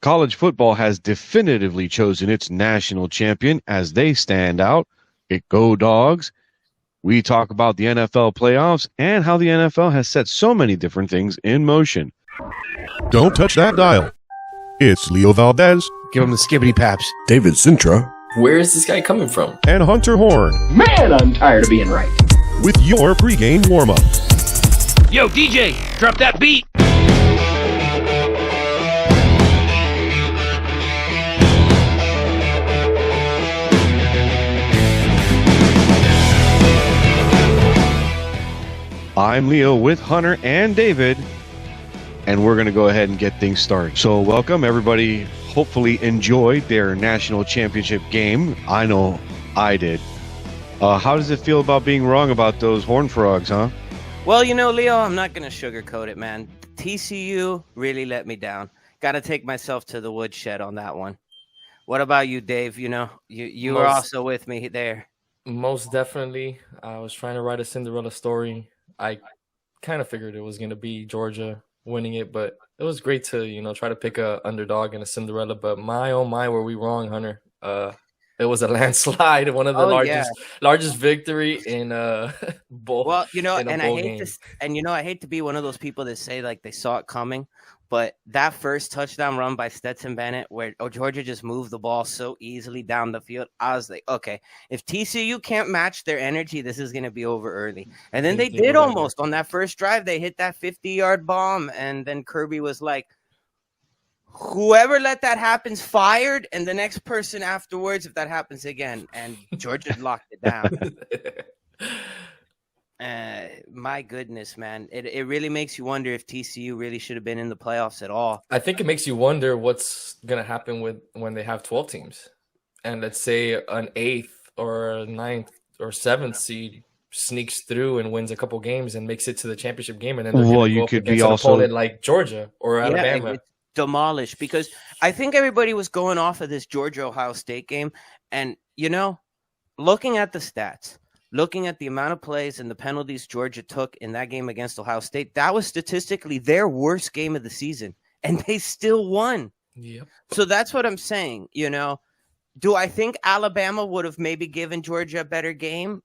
College football has definitively chosen its national champion as they stand out. It go dogs. We talk about the NFL playoffs and how the NFL has set so many different things in motion. Don't touch that dial. It's Leo Valdez. Give him the skibbity paps. David Sintra. Where is this guy coming from? And Hunter Horn. Man, I'm tired of being right. With your pregame warm-up. Yo, DJ, drop that beat. I'm Leo with Hunter and David, and we're going to go ahead and get things started. So welcome, everybody. Hopefully enjoyed their national championship game. I know I did. How does it feel about being wrong about those Horned Frogs, huh? Well, you know, Leo, I'm not going to sugarcoat it, man. TCU really let me down. Got to take myself to the woodshed on that one. What about you, Dave? You know, you were also with me there. Most definitely. I was trying to write a Cinderella story. I kind of figured it was going to be Georgia winning it, but it was great to, try to pick a underdog and a Cinderella. But my, oh my, were we wrong, Hunter? It was a landslide, one of the largest victory in bowl. Well, and I hate to be one of those people that say like they saw it coming, but that first touchdown run by Stetson Bennett, where Georgia just moved the ball so easily down the field, I was like, okay, if TCU can't match their energy, this is going to be over early. And then they did almost on that first drive. They hit that 50-yard bomb, and then Kirby was like, whoever let that happen fired, and the next person afterwards, if that happens again, and Georgia locked it down. My goodness, man. It really makes you wonder if TCU really should have been in the playoffs at all. I think it makes you wonder what's going to happen when they have 12 teams. And let's say an 8th or a 9th or 7th seed sneaks through and wins a couple games and makes it to the championship game. And then you could be an also opponent like Georgia or Alabama. Demolished, because I think everybody was going off of this Georgia-Ohio State game. And, looking at the stats, looking at the amount of plays and the penalties Georgia took in that game against Ohio State, that was statistically their worst game of the season, and they still won. Yep. So that's what I'm saying. Do I think Alabama would have maybe given Georgia a better game?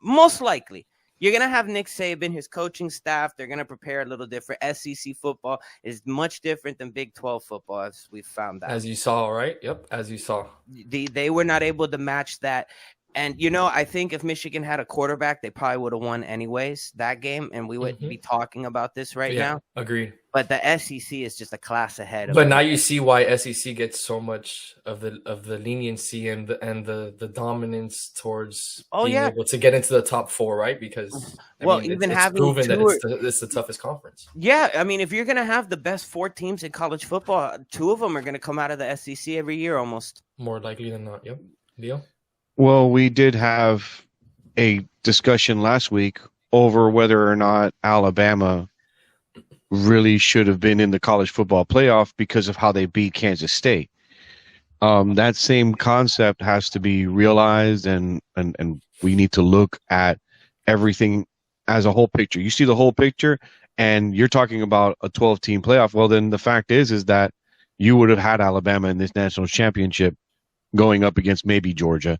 Most likely. You're going to have Nick Saban, his coaching staff. They're going to prepare a little different. SEC football is much different than Big 12 football, as we found out. As you saw, right? Yep, as you saw. They were not able to match that. And, I think if Michigan had a quarterback, they probably would have won anyways that game, and we wouldn't be talking about this right now. Agreed. But the SEC is just a class ahead. But now you see why SEC gets so much of the leniency and the dominance towards being able to get into the top 4, right? Because it's proven that it's the toughest conference. Yeah, I mean, if you're going to have the best 4 teams in college football, 2 of them are going to come out of the SEC every year almost. More likely than not. Yep. Leo? Well, we did have a discussion last week over whether or not Alabama really should have been in the college football playoff because of how they beat Kansas State. That same concept has to be realized, and we need to look at everything as a whole picture. You see the whole picture, and you're talking about a 12-team playoff. Well, then the fact is that you would have had Alabama in this national championship going up against maybe Georgia.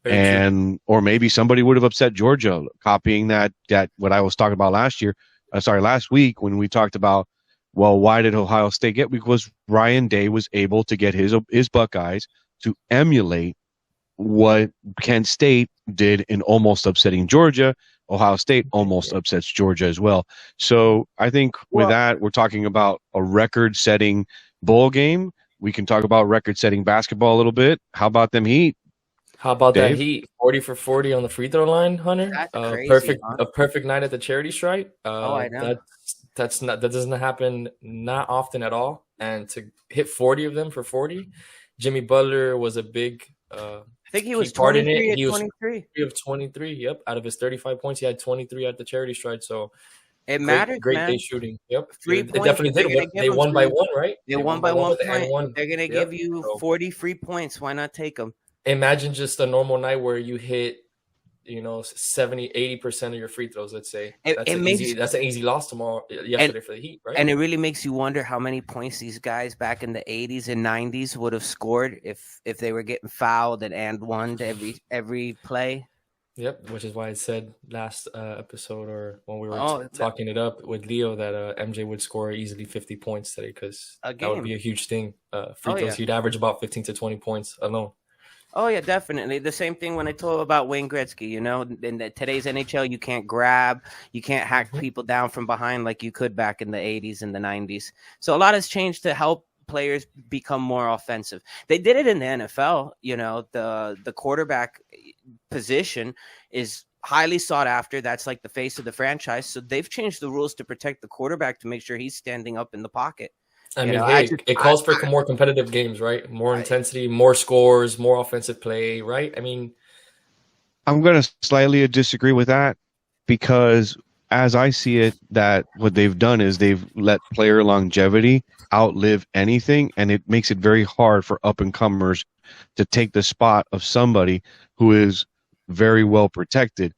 Or maybe somebody would have upset Georgia, copying that what I was talking about last week when we talked about, well, why did Ohio State get? Because Ryan Day was able to get his Buckeyes to emulate what Kent State did in almost upsetting Georgia. Ohio State almost upsets Georgia as well. So I think with that, we're talking about a record-setting bowl game. We can talk about record-setting basketball a little bit. How about them Heat? How about Dave? that Heat? 40 for 40 on the free throw line, Hunter. That's crazy, A perfect night at the charity stripe. I know. That doesn't happen not often at all. And to hit 40 of them for 40, Jimmy Butler was a big. I think he was 23 at 23. He was 23. Yep, out of his 35 points, he had 23 at the charity stripe. So it mattered, great man. day shooting. Yep, 3 it points. definitely did. They won by 1, right? They won by 1 point. They're gonna give you 40 free points. Why not take them? Imagine just a normal night where you hit 70, 80% of your free throws, let's say. That's an easy loss yesterday for the Heat, right? And it really makes you wonder how many points these guys back in the 80s and 90s would have scored if they were getting fouled and one to every play. Yep, which is why I said last episode, or when we were talking it up with Leo, that MJ would score easily 50 points today, because that would be a huge thing. Free throws, he'd average about 15 to 20 points alone. Oh, yeah, definitely. The same thing when I told about Wayne Gretzky, in today's NHL, you can't grab, you can't hack people down from behind like you could back in the 80s and the 90s. So a lot has changed to help players become more offensive. They did it in the NFL. The quarterback position is highly sought after. That's like the face of the franchise. So they've changed the rules to protect the quarterback, to make sure he's standing up in the pocket. It calls for more competitive games, right? More intensity, more scores, more offensive play, right? I mean, I'm going to slightly disagree with that, because as I see it, that what they've done is they've let player longevity outlive anything, and it makes it very hard for up-and-comers to take the spot of somebody who is very well protected.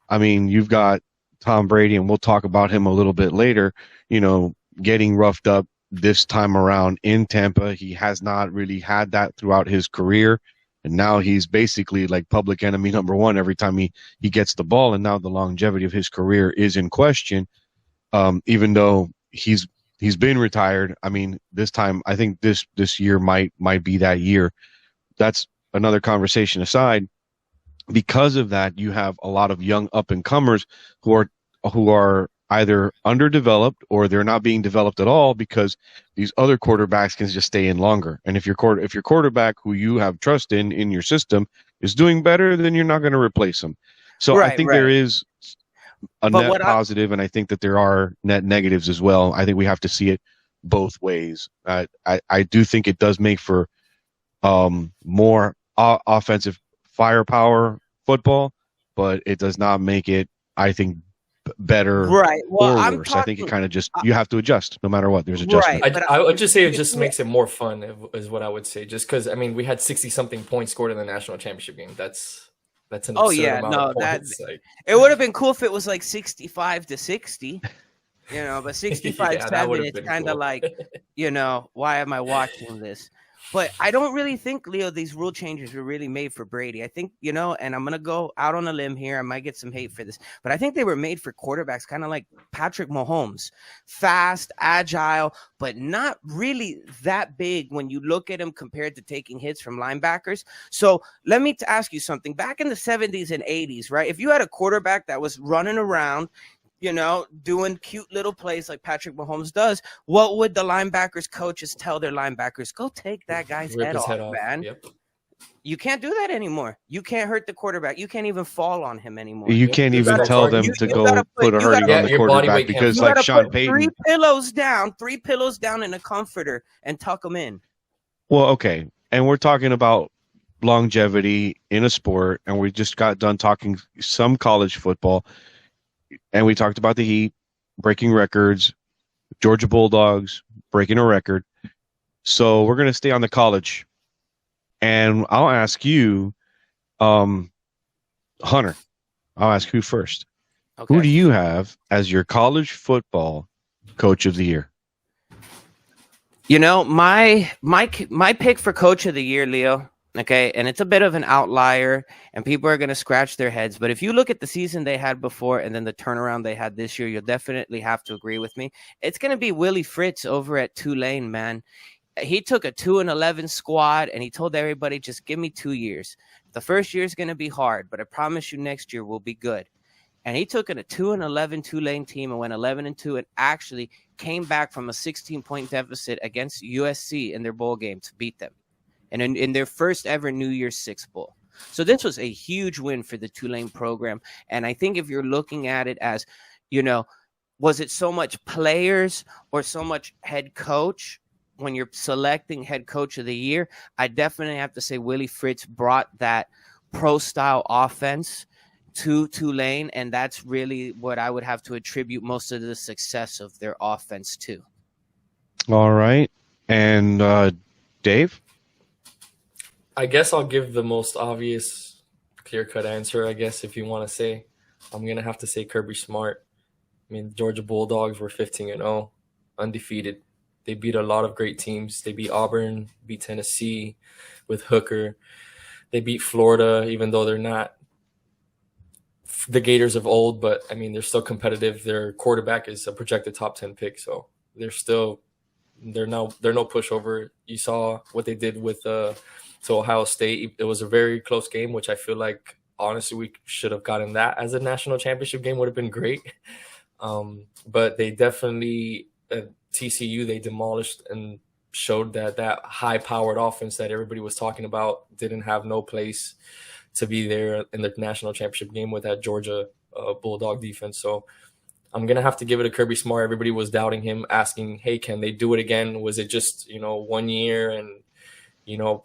I mean, you've got Tom Brady, and we'll talk about him a little bit later, getting roughed up this time around in Tampa. He has not really had that throughout his career, and now he's basically like public enemy number one every time he gets the ball, and now the longevity of his career is in question, even though he's been retired. I mean, this time I think this year might be that year. That's another conversation aside. Because of that, you have a lot of young up-and-comers who are either underdeveloped, or they're not being developed at all, because these other quarterbacks can just stay in longer. And if your quarterback who you have trust in your system is doing better, then you're not going to replace him. So I think there is a net positive, and I think that there are net negatives as well. I think we have to see it both ways. I do think it does make for more offensive firepower football, but it does not make it, I think, better, right? Well, or worse. I think it kind of just, you have to adjust no matter what. There's adjustment. Right, I would just say it just makes it more fun, is what I would say. Just because, I mean, we had 60-something points scored in the national championship game. That's an absurd amount of points. It would have been cool if it was like 65-60, but 65-7, it's kind of like, why am I watching this? But I don't really think, Leo, these rule changes were really made for Brady. I think, and I'm going to go out on a limb here. I might get some hate for this, but I think they were made for quarterbacks kind of like Patrick Mahomes. Fast, agile, but not really that big when you look at him compared to taking hits from linebackers. So let me ask you something. Back in the 70s and 80s, right? If you had a quarterback that was running around, doing cute little plays like Patrick Mahomes does, what would the linebackers coaches tell their linebackers? Go take that guy's head off, man. Yep. You can't do that anymore. You can't hurt the quarterback. You can't even fall on him anymore. You can't even tell them to go put a hurting on the quarterback, because like Sean Payton. 3 pillows down in a comforter and tuck them in. Well, okay. And we're talking about longevity in a sport, and we just got done talking some college football. And we talked about the Heat breaking records, Georgia Bulldogs breaking a record. So we're going to stay on the college. And I'll ask you, Hunter, I'll ask you first. Okay. Who do you have as your college football coach of the year? My pick for coach of the year, Leo, okay, and it's a bit of an outlier, and people are going to scratch their heads. But if you look at the season they had before and then the turnaround they had this year, you'll definitely have to agree with me. It's going to be Willie Fritz over at Tulane, man. He took a 2-11 squad, and he told everybody, just give me 2 years. The first year is going to be hard, but I promise you next year will be good. And he took in a 2-11 Tulane team and went 11-2, and actually came back from a 16-point deficit against USC in their bowl game to beat them. And in their first ever New Year's Six Bowl. So this was a huge win for the Tulane program. And I think if you're looking at it as, was it so much players or so much head coach when you're selecting head coach of the year? I definitely have to say Willie Fritz brought that pro-style offense to Tulane, and that's really what I would have to attribute most of the success of their offense to. All right. And Dave? I guess I'll give the most obvious clear-cut answer, I guess, if you want to say. I'm going to have to say Kirby Smart. I mean, the Georgia Bulldogs were 15-0, undefeated. They beat a lot of great teams. They beat Auburn, beat Tennessee with Hooker. They beat Florida, even though they're not the Gators of old, but I mean, they're still competitive. Their quarterback is a projected top 10 pick, so they're no pushover. You saw what they did with to Ohio State. It was a very close game, which I feel like honestly we should have gotten that as a national championship game. Would have been great. But they definitely TCU, they demolished and showed that high-powered offense that everybody was talking about didn't have no place to be there in the national championship game with that Georgia Bulldog defense. So I'm going to have to give it to Kirby Smart. Everybody was doubting him, asking, hey, can they do it again? Was it just, 1 year? And,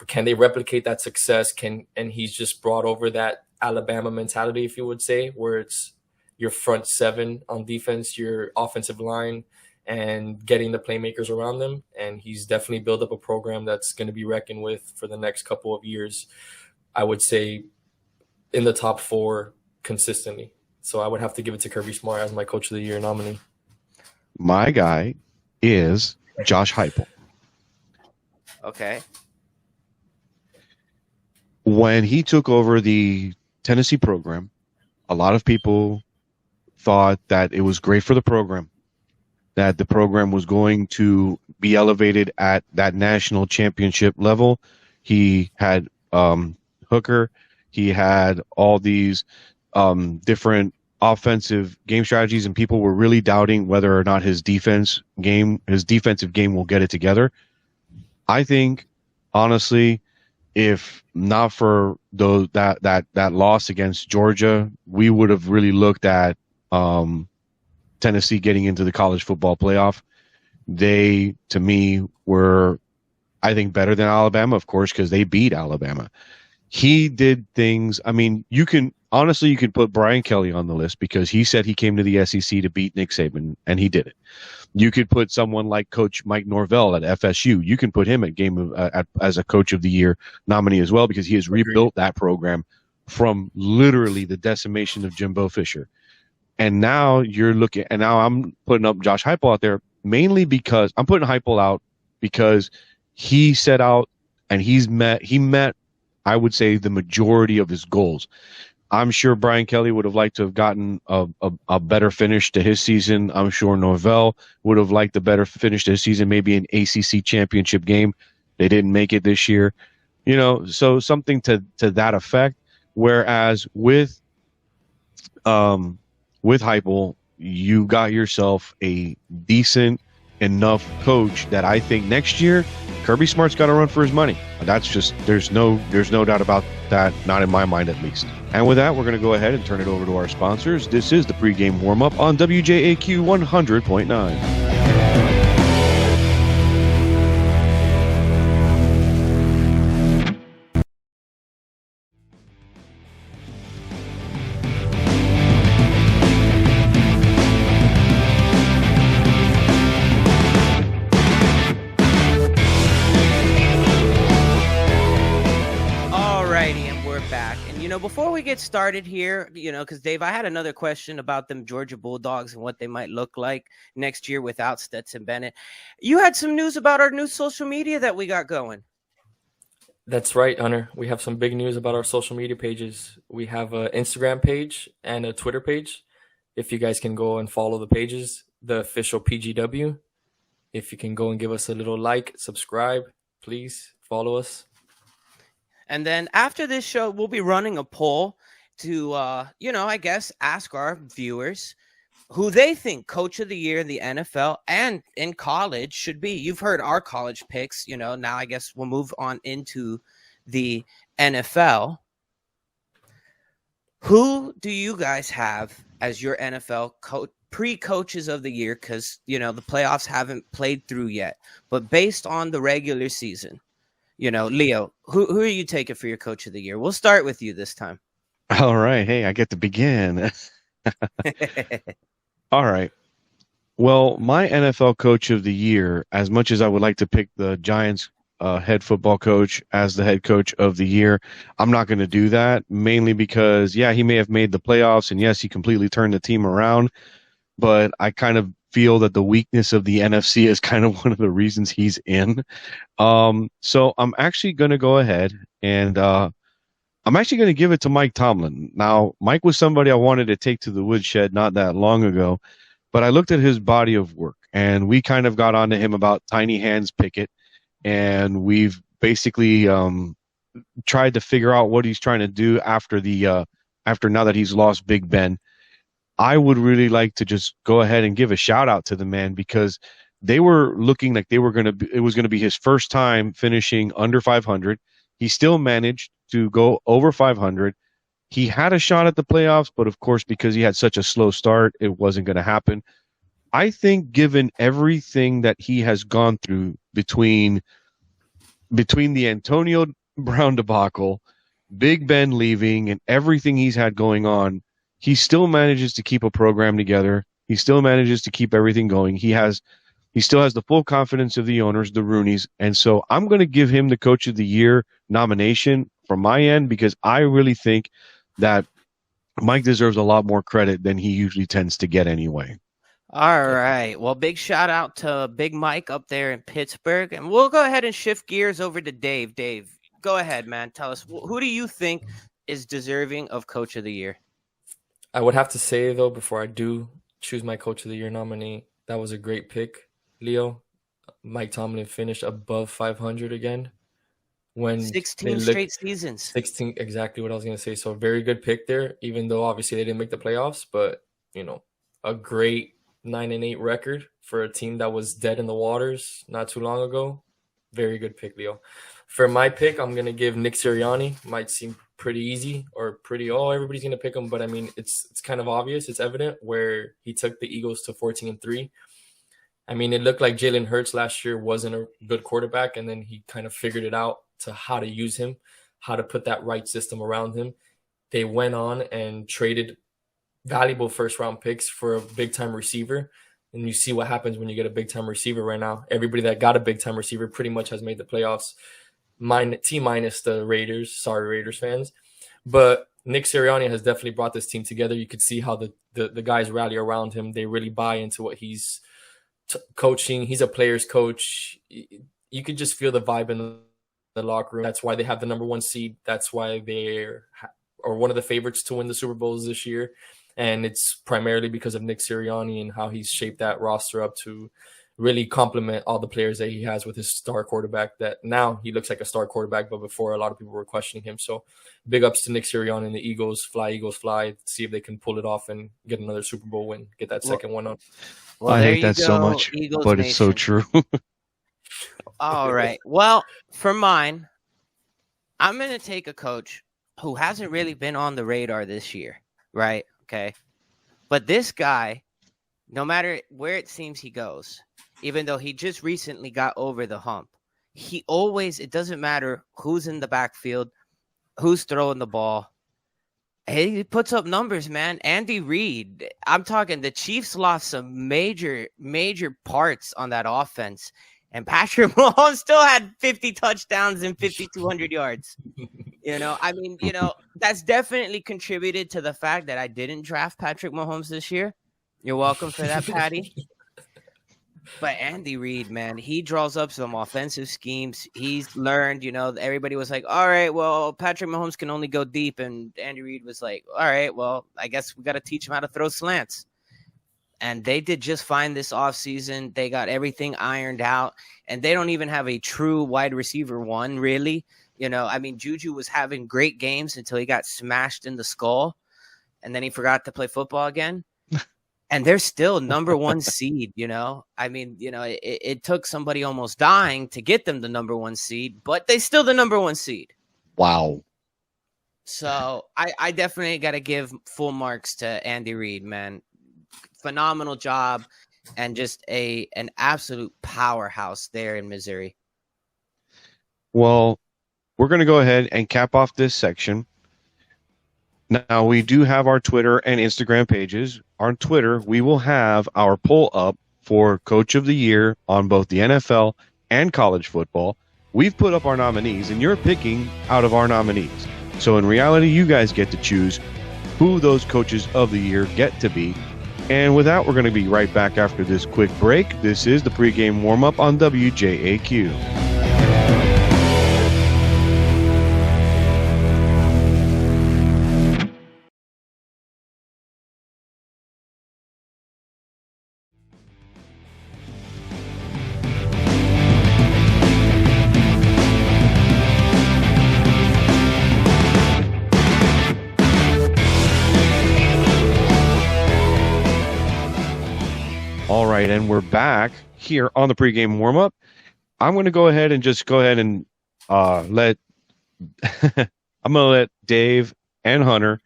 can they replicate that success? And he's just brought over that Alabama mentality, if you would say, where it's your front seven on defense, your offensive line, and getting the playmakers around them. And he's definitely built up a program that's going to be reckoned with for the next couple of years. I would say in the top 4 consistently. So I would have to give it to Kirby Smart as my Coach of the Year nominee. My guy is Josh Heupel. Okay. When he took over the Tennessee program, a lot of people thought that it was great for the program, that the program was going to be elevated at that national championship level. He had Hooker. He had all these different offensive game strategies, and people were really doubting whether or not his defensive game will get it together. I think, honestly, if not for that loss against Georgia, we would have really looked at Tennessee getting into the college football playoff. They, to me, were, I think, better than Alabama, of course, because they beat Alabama. He did things. I mean, you can put Brian Kelly on the list because he said he came to the SEC to beat Nick Saban, and he did it. You could put someone like Coach Mike Norvell at FSU. You can put him as a Coach of the Year nominee as well because he has rebuilt that program from literally the decimation of Jimbo Fisher. And now I'm putting up Josh Heupel out there mainly because I'm putting Heupel out because he set out and he met, I would say, the majority of his goals. I'm sure Brian Kelly would have liked to have gotten a better finish to his season. I'm sure Norvell would have liked a better finish to his season, maybe an ACC championship game. They didn't make it this year, so something to that effect. Whereas with Heupel, you got yourself a decent enough coach that I think next year Kirby Smart's got to run for his money. That's just there's no doubt about that, not in my mind at least. And with that, we're going to go ahead and turn it over to our sponsors. This is the pregame warm-up on WJAQ 100.9. Before we get started here, because Dave, I had another question about them Georgia Bulldogs and what they might look like next year without Stetson Bennett. You had some news about our new social media that we got going. That's right, Hunter. We have some big news about our social media pages. We have an Instagram page and a Twitter page. If you guys can go and follow the pages, the official PGW. If you can go and give us a little like, subscribe, please follow us. And then after this show, we'll be running a poll to, I guess, ask our viewers who they think Coach of the Year in the NFL and in college should be. You've heard our college picks, now I guess we'll move on into the NFL. Who do you guys have as your NFL pre-coaches of the year? Because, the playoffs haven't played through yet. But based on the regular season, Leo, who are you taking for your Coach of the Year? We'll start with you this time. All right. Hey, I get to begin. All right. Well, my NFL Coach of the Year, as much as I would like to pick the Giants head football coach as the head coach of the year. I'm not going to do that, mainly because, yeah, he may have made the playoffs, and yes, he completely turned the team around, but I kind of feel that the weakness of the NFC is kind of one of the reasons he's in. So I'm actually going to go ahead and I'm actually going to give it to Mike Tomlin. Now, Mike was somebody I wanted to take to the woodshed not that long ago, but I looked at his body of work, and we kind of got onto him about Tiny Hands Pickett, and we've basically tried to figure out what he's trying to do after now that he's lost Big Ben. I would really like to just go ahead and give a shout out to the man, because they were looking like it was going to be his first time finishing under 500. He still managed to go over 500. He had a shot at the playoffs, but of course, because he had such a slow start, it wasn't going to happen. I think given everything that he has gone through between the Antonio Brown debacle, Big Ben leaving, and everything he's had going on, he still manages to keep a program together. He still manages to keep everything going. He still has the full confidence of the owners, the Rooneys. And so I'm going to give him the Coach of the Year nomination from my end, because I really think that Mike deserves a lot more credit than he usually tends to get anyway. All right. Well, big shout out to Big Mike up there in Pittsburgh. And we'll go ahead and shift gears over to Dave. Dave, go ahead, man. Tell us, who do you think is deserving of Coach of the Year? I would have to say, though, before I do choose my Coach of the Year nominee, that was a great pick, Leo. Mike Tomlin finished above 500 again. When 16 straight seasons. 16, exactly what I was going to say. So very good pick there, even though obviously they didn't make the playoffs, but, a great 9-8 record for a team that was dead in the waters not too long ago. Very good pick, Leo. For my pick, I'm going to give Nick Sirianni. Might seem pretty easy or everybody's going to pick him, but I mean, it's kind of obvious. It's evident where he took the Eagles to 14-3. I mean, it looked like Jalen Hurts last year wasn't a good quarterback, and then he kind of figured it out to how to use him, how to put that right system around him. They went on and traded valuable first-round picks for a big-time receiver, and you see what happens when you get a big-time receiver right now. Everybody that got a big-time receiver pretty much has made the playoffs, T-minus the Raiders. Sorry, Raiders fans. But Nick Sirianni has definitely brought this team together. You could see how the guys rally around him. They really buy into what he's coaching. He's a player's coach. You could just feel the vibe in the locker room. That's why they have the number one seed. That's why they're one of the favorites to win the Super Bowls this year. And it's primarily because of Nick Sirianni and how he's shaped that roster up to really complement all the players that he has with his star quarterback, that now he looks like a star quarterback, but before a lot of people were questioning him. So big ups to Nick Sirianni and the Eagles. Eagles fly. See if they can pull it off and get another Super Bowl win, get that second one up. Well, I hate that so much, Eagles but Nation. it's so true. All right. Well, for mine, I'm going to take a coach who hasn't really been on the radar this year, right? Okay. But this guy, no matter where it seems he goes, even though he just recently got over the hump, it doesn't matter who's in the backfield, who's throwing the ball. He puts up numbers, man. Andy Reid, I'm talking the Chiefs lost some major parts on that offense, and Patrick Mahomes still had 50 touchdowns and 5,200 yards. That's definitely contributed to the fact that I didn't draft Patrick Mahomes this year. You're welcome for that, Patty. But Andy Reid, man, he draws up some offensive schemes. He's learned, everybody was like, all right, well, Patrick Mahomes can only go deep. And Andy Reid was like, all right, well, I guess we got to teach him how to throw slants. And they did just fine this offseason. They got everything ironed out. And they don't even have a true wide receiver one, really. Juju was having great games until he got smashed in the skull. And then he forgot to play football again. And they're still number one seed, it took somebody almost dying to get them the number one seed, but they still the number one seed. Wow. So I definitely got to give full marks to Andy Reid, man. Phenomenal job and just an absolute powerhouse there in Missouri. Well, we're going to go ahead and cap off this section. Now, we do have our Twitter and Instagram pages. On Twitter, we will have our poll up for Coach of the Year on both the NFL and college football. we've put up our nominees, and you're picking out of our nominees. So in reality, you guys get to choose who those coaches of the year get to be. And with that, we're going to be right back after this quick break. This is the pregame warm-up on WJAQ. All right, and we're back here on the pregame warm-up. I'm going to go ahead and let I'm going to let Dave and Hunter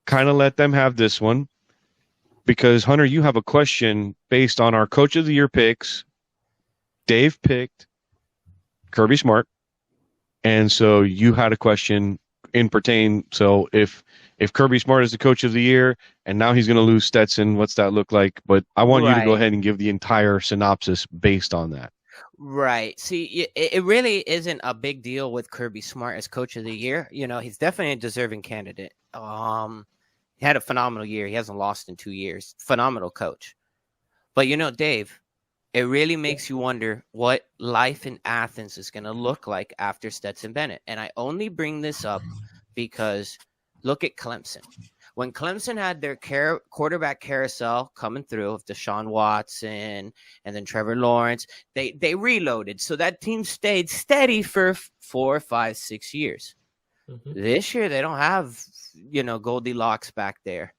kind of let them have this one, because Hunter, you have a question based on our Coach of the Year picks. Dave picked Kirby Smart, and so you had a question in pertain. So if Kirby Smart is the Coach of the Year and now he's going to lose Stetson, what's that look like? But I want you to go ahead and give the entire synopsis based on that. Right. See, it really isn't a big deal with Kirby Smart as Coach of the Year. You know, he's definitely a deserving candidate. He had a phenomenal year. He hasn't lost in 2 years. Phenomenal coach. But, you know, Dave, it really makes you wonder what life in Athens is going to look like after Stetson Bennett. And I only bring this up because look at Clemson. When Clemson had their quarterback carousel coming through of Deshaun Watson and then Trevor Lawrence, they reloaded. So that team stayed steady for 4, 5, 6 years. Mm-hmm. This year, they don't have, you know, Goldilocks back there.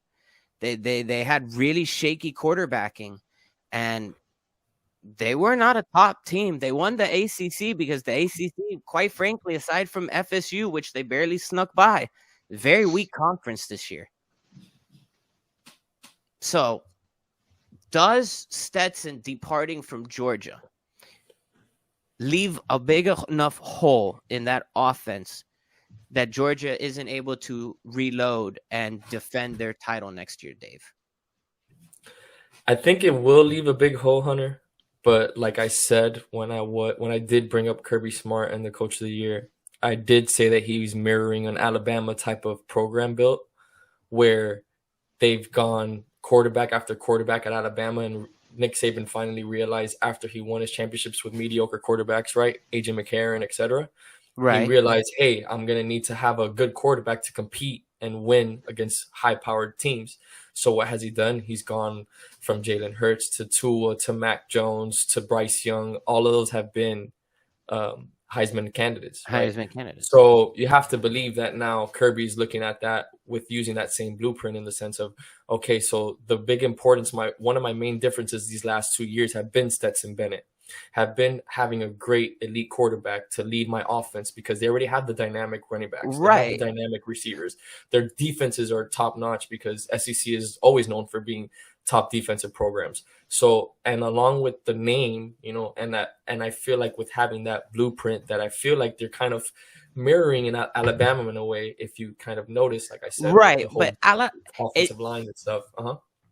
They had really shaky quarterbacking, and they were not a top team. They won the ACC because the ACC, quite frankly, aside from FSU, which they barely snuck by, very weak conference this year. So, does Stetson departing from Georgia leave a big enough hole in that offense that Georgia isn't able to reload and defend their title next year, Dave? I think it will leave a big hole, Hunter. But like I said, when I did bring up Kirby Smart and the Coach of the Year, I did say that he's mirroring an Alabama type of program built where they've gone quarterback after quarterback at Alabama, and Nick Saban finally realized after he won his championships with mediocre quarterbacks, right? AJ McCarron, etc. Right. He realized, hey, I'm going to need to have a good quarterback to compete and win against high-powered teams. So what has he done? He's gone from Jalen Hurts to Tua to Mac Jones to Bryce Young. All of those have been Heisman candidates. Right? Heisman candidates. So you have to believe that now Kirby's looking at that with using that same blueprint in the sense of, okay, so the big importance, one of my main differences these last 2 years have been Stetson Bennett, have been having a great elite quarterback to lead my offense because they already have the dynamic running backs, right? The dynamic receivers. Their defenses are top notch because SEC is always known for being top defensive programs. So, and along with the name, you know, and I feel like with having that blueprint that I feel like they're kind of mirroring in Alabama in a way, if you kind of notice, like I said, right? But offensive line and stuff.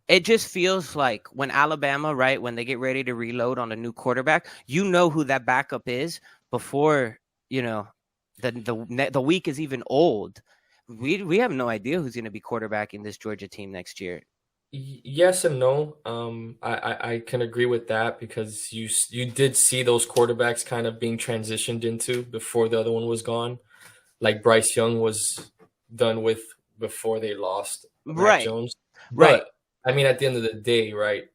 It just feels like when Alabama, right, when they get ready to reload on a new quarterback, you know who that backup is before, you know, the week is even old. We have no idea who's going to be quarterbacking this Georgia team next year. Yes and no. I can agree with that because you did see those quarterbacks kind of being transitioned into before the other one was gone. Like Bryce Young was done with before they lost Mac Jones. Right. But, I mean, at the end of the day, right,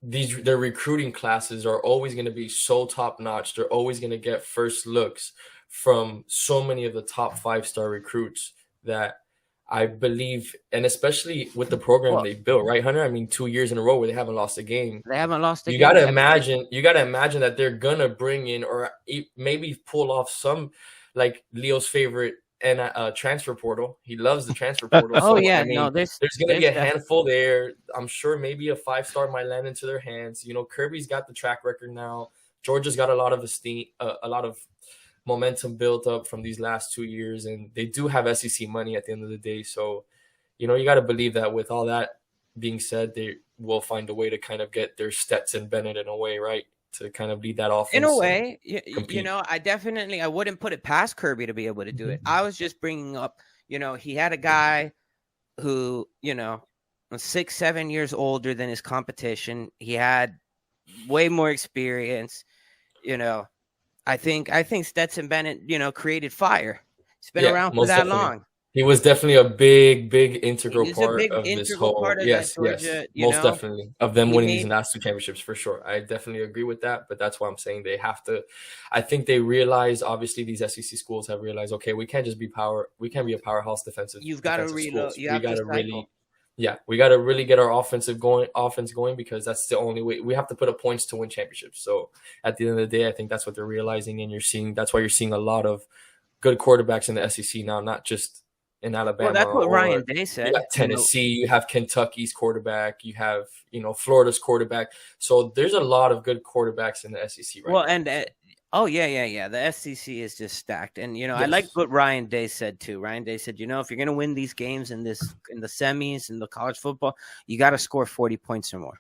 their recruiting classes are always going to be so top-notch. They're always going to get first looks from so many of the top 5-star recruits that I believe, and especially with the program they built, right, Hunter? I mean, 2 years in a row where they haven't lost a game. They haven't lost a game. You got to imagine that they're going to bring in or maybe pull off some, like Leo's favorite, and transfer portal. He loves the transfer portal. So, there's going to be a handful there. I'm sure maybe a 5-star might land into their hands. You know, Kirby's got the track record now. Georgia's got a lot of esteem, a lot of momentum built up from these last 2 years, and they do have SEC money at the end of the day. So, you know, you got to believe that with all that being said, they will find a way to kind of get their Stetson Bennett in a way, right? to kind of lead that offense. In a way, compete. I wouldn't put it past Kirby to be able to do it. I was just bringing up, he had a guy who, was 6-7 years older than his competition. He had way more experience. I think Stetson Bennett, created fire. He's been around for that definitely. long. He was definitely a big integral part of integral this whole. part of Yes, that Georgia, most definitely of them winning these made, national championships for sure. I definitely agree with that, but that's why I'm saying they have to. I think they realize, obviously, these SEC schools have realized, okay, we can't just be We can't be a powerhouse defensive. You've got to reload. We got to really. Yeah, we got to really get our offense going because that's the only way. We have to put up points to win championships. So at the end of the day, I think that's what they're realizing, and that's why you're seeing a lot of good quarterbacks in the SEC now, not just in Alabama. Well, that's what Ryan Day said. You got Tennessee, you have Kentucky's quarterback, you have Florida's quarterback. So there's a lot of good quarterbacks in the SEC right now. And the SEC is just stacked. And I like what Ryan Day said too. Ryan Day said, if you're going to win these games in the semis in the college football, you got to score 40 points or more.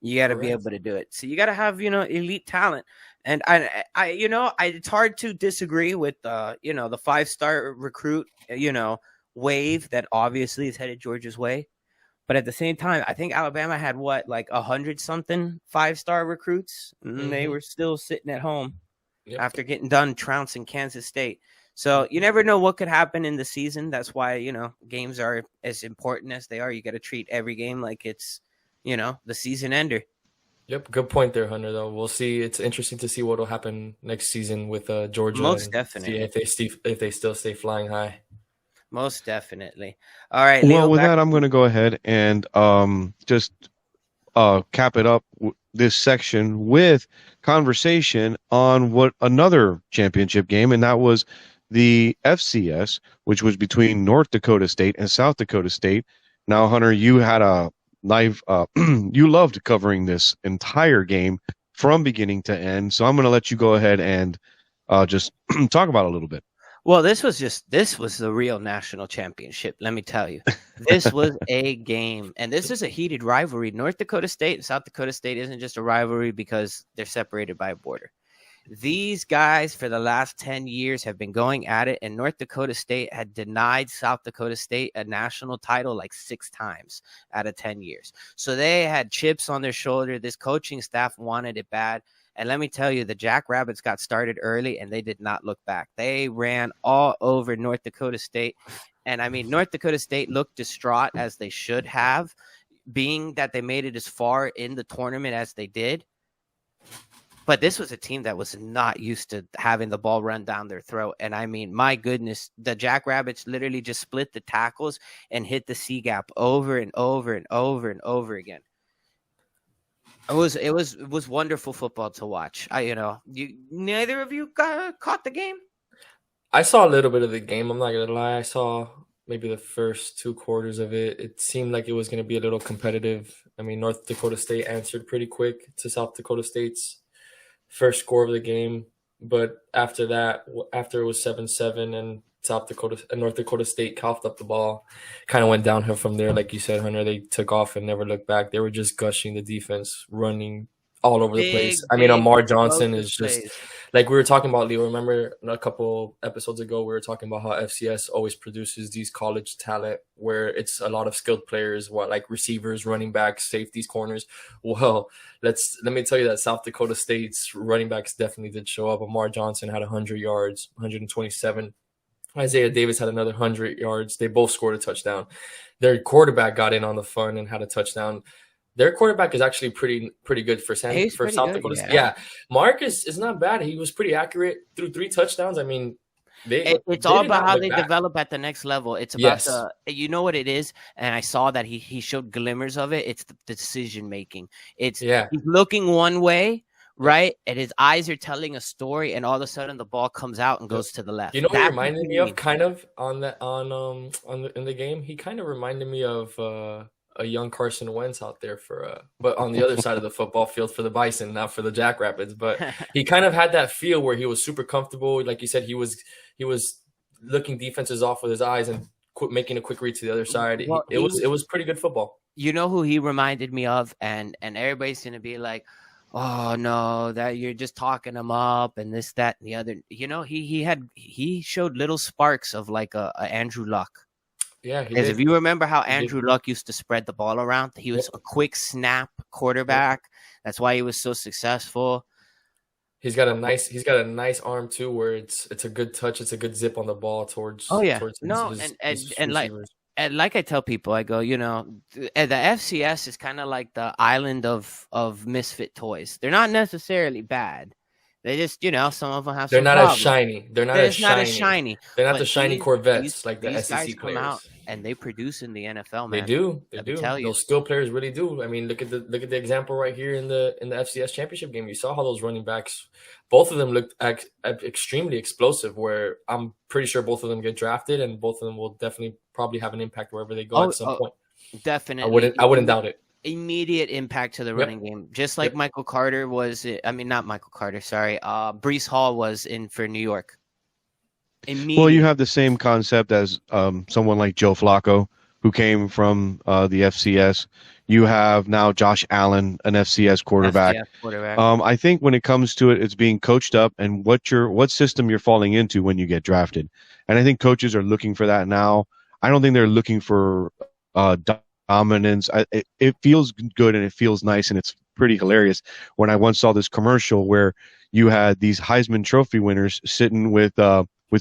You got to be able to do it. So you got to have elite talent. And I it's hard to disagree with the 5-star recruit wave that obviously is headed Georgia's way. But at the same time, I think Alabama had 100-something 5-star recruits, and they were still sitting at home after getting done trouncing Kansas State. So you never know what could happen in the season. That's why games are as important as they are. You got to treat every game like it's the season ender. Yep, good point there, Hunter. Though we'll see. It's interesting to see what will happen next season with Georgia. Most definitely, see if they still stay flying high. Most definitely. All right. Leo, well, with that, I'm going to go ahead and just cap it up this section with conversation on what another championship game, and that was the FCS, which was between North Dakota State and South Dakota State. Now, Hunter, you had a live you loved covering this entire game from beginning to end, so I'm going to let you go ahead and just talk about it a little bit. Well, this was the real national championship, let me tell you. This was a game, and this is a heated rivalry. North Dakota State and South Dakota State isn't just a rivalry because they're separated by a border. These guys for the last 10 years have been going at it, and North Dakota State had denied South Dakota State a national title 6 times out of 10 years. So they had chips on their shoulder. This coaching staff wanted it bad. And let me tell you, the Jackrabbits got started early, and they did not look back. They ran all over North Dakota State. And, North Dakota State looked distraught, as they should have, being that they made it as far in the tournament as they did. But this was a team that was not used to having the ball run down their throat. And my goodness, the Jackrabbits literally just split the tackles and hit the C gap over and over and over and over again. It was wonderful football to watch. Neither of you caught the game? I saw a little bit of the game. I'm not gonna lie. I saw maybe the first 2 quarters of it. It seemed like it was gonna be a little competitive. North Dakota State answered pretty quick to South Dakota State's first score of the game, but after that, after it was 7-7 and North Dakota State coughed up the ball, kind of went downhill from there. Like you said, Hunter, they took off and never looked back. They were just gushing the defense, running all over the place. Amar Johnson is just like we were talking about, Leo. Remember a couple episodes ago, we were talking about how FCS always produces these college talent where it's a lot of skilled players, like receivers, running backs, safeties, corners. Well, let me tell you that South Dakota State's running backs definitely did show up. Amar Johnson had 100 yards, 127. Isaiah Davis had another 100 yards. They both scored a touchdown. Their quarterback got in on the fun and had a touchdown. Their quarterback is actually pretty good for South Dakota State. Yeah, Mark is not bad. He was pretty accurate, through 3 touchdowns. It's all about how they develop at the next level. It's about you know what it is, and I saw that he showed glimmers of it. It's the decision making. He's looking one way, right, and his eyes are telling a story, and all of a sudden the ball comes out and goes to the left. You know what he reminded me of, kind of in the game? He kind of reminded me of a young Carson Wentz out there but on the other side of the football field for the Bison, not for the Jackrabbits. But he kind of had that feel where he was super comfortable. Like you said, he was looking defenses off with his eyes and making a quick read to the other side. Well, it was pretty good football. You know who he reminded me of, and everybody's gonna be like, oh no, that you're just talking him up and this, that, and the other. He showed little sparks of like a Andrew Luck. Yeah, he Because if did. you remember how He did. Andrew Luck used to spread the ball around, he was Yep. a quick snap quarterback. That's why he was so successful. He's got a nice arm too, where it's a good touch, it's a good zip on the ball towards Oh yeah, towards no, his and like receivers. and like I tell people, I go, the FCS is kind of like the island of misfit toys. They're not necessarily bad. They just, some of them have They're some not as problems. shiny. They're not They're as just not as shiny. shiny. They're not But the shiny these Corvettes like the guys SEC come players. out and they produce in the NFL, They man. do. They Let me do. tell you. Those skill players really do. I mean, look at the example right here in the FCS championship game. You saw how those running backs, both of them looked extremely explosive. Where I'm pretty sure both of them get drafted, and both of them will definitely probably have an impact wherever they go at some point. Definitely. I wouldn't doubt it. Immediate impact to the running game, just like Michael Carter was. I mean, not Michael Carter. Sorry, Brees Hall was in for New York. Well, you have the same concept as someone like Joe Flacco, who came from the FCS. You have now Josh Allen, an FCS quarterback. I think when it comes to it, it's being coached up and what system you're falling into when you get drafted. And I think coaches are looking for that now. I don't think they're looking for dominance. It feels good and it feels nice and it's pretty hilarious when I once saw this commercial where you had these Heisman Trophy winners sitting with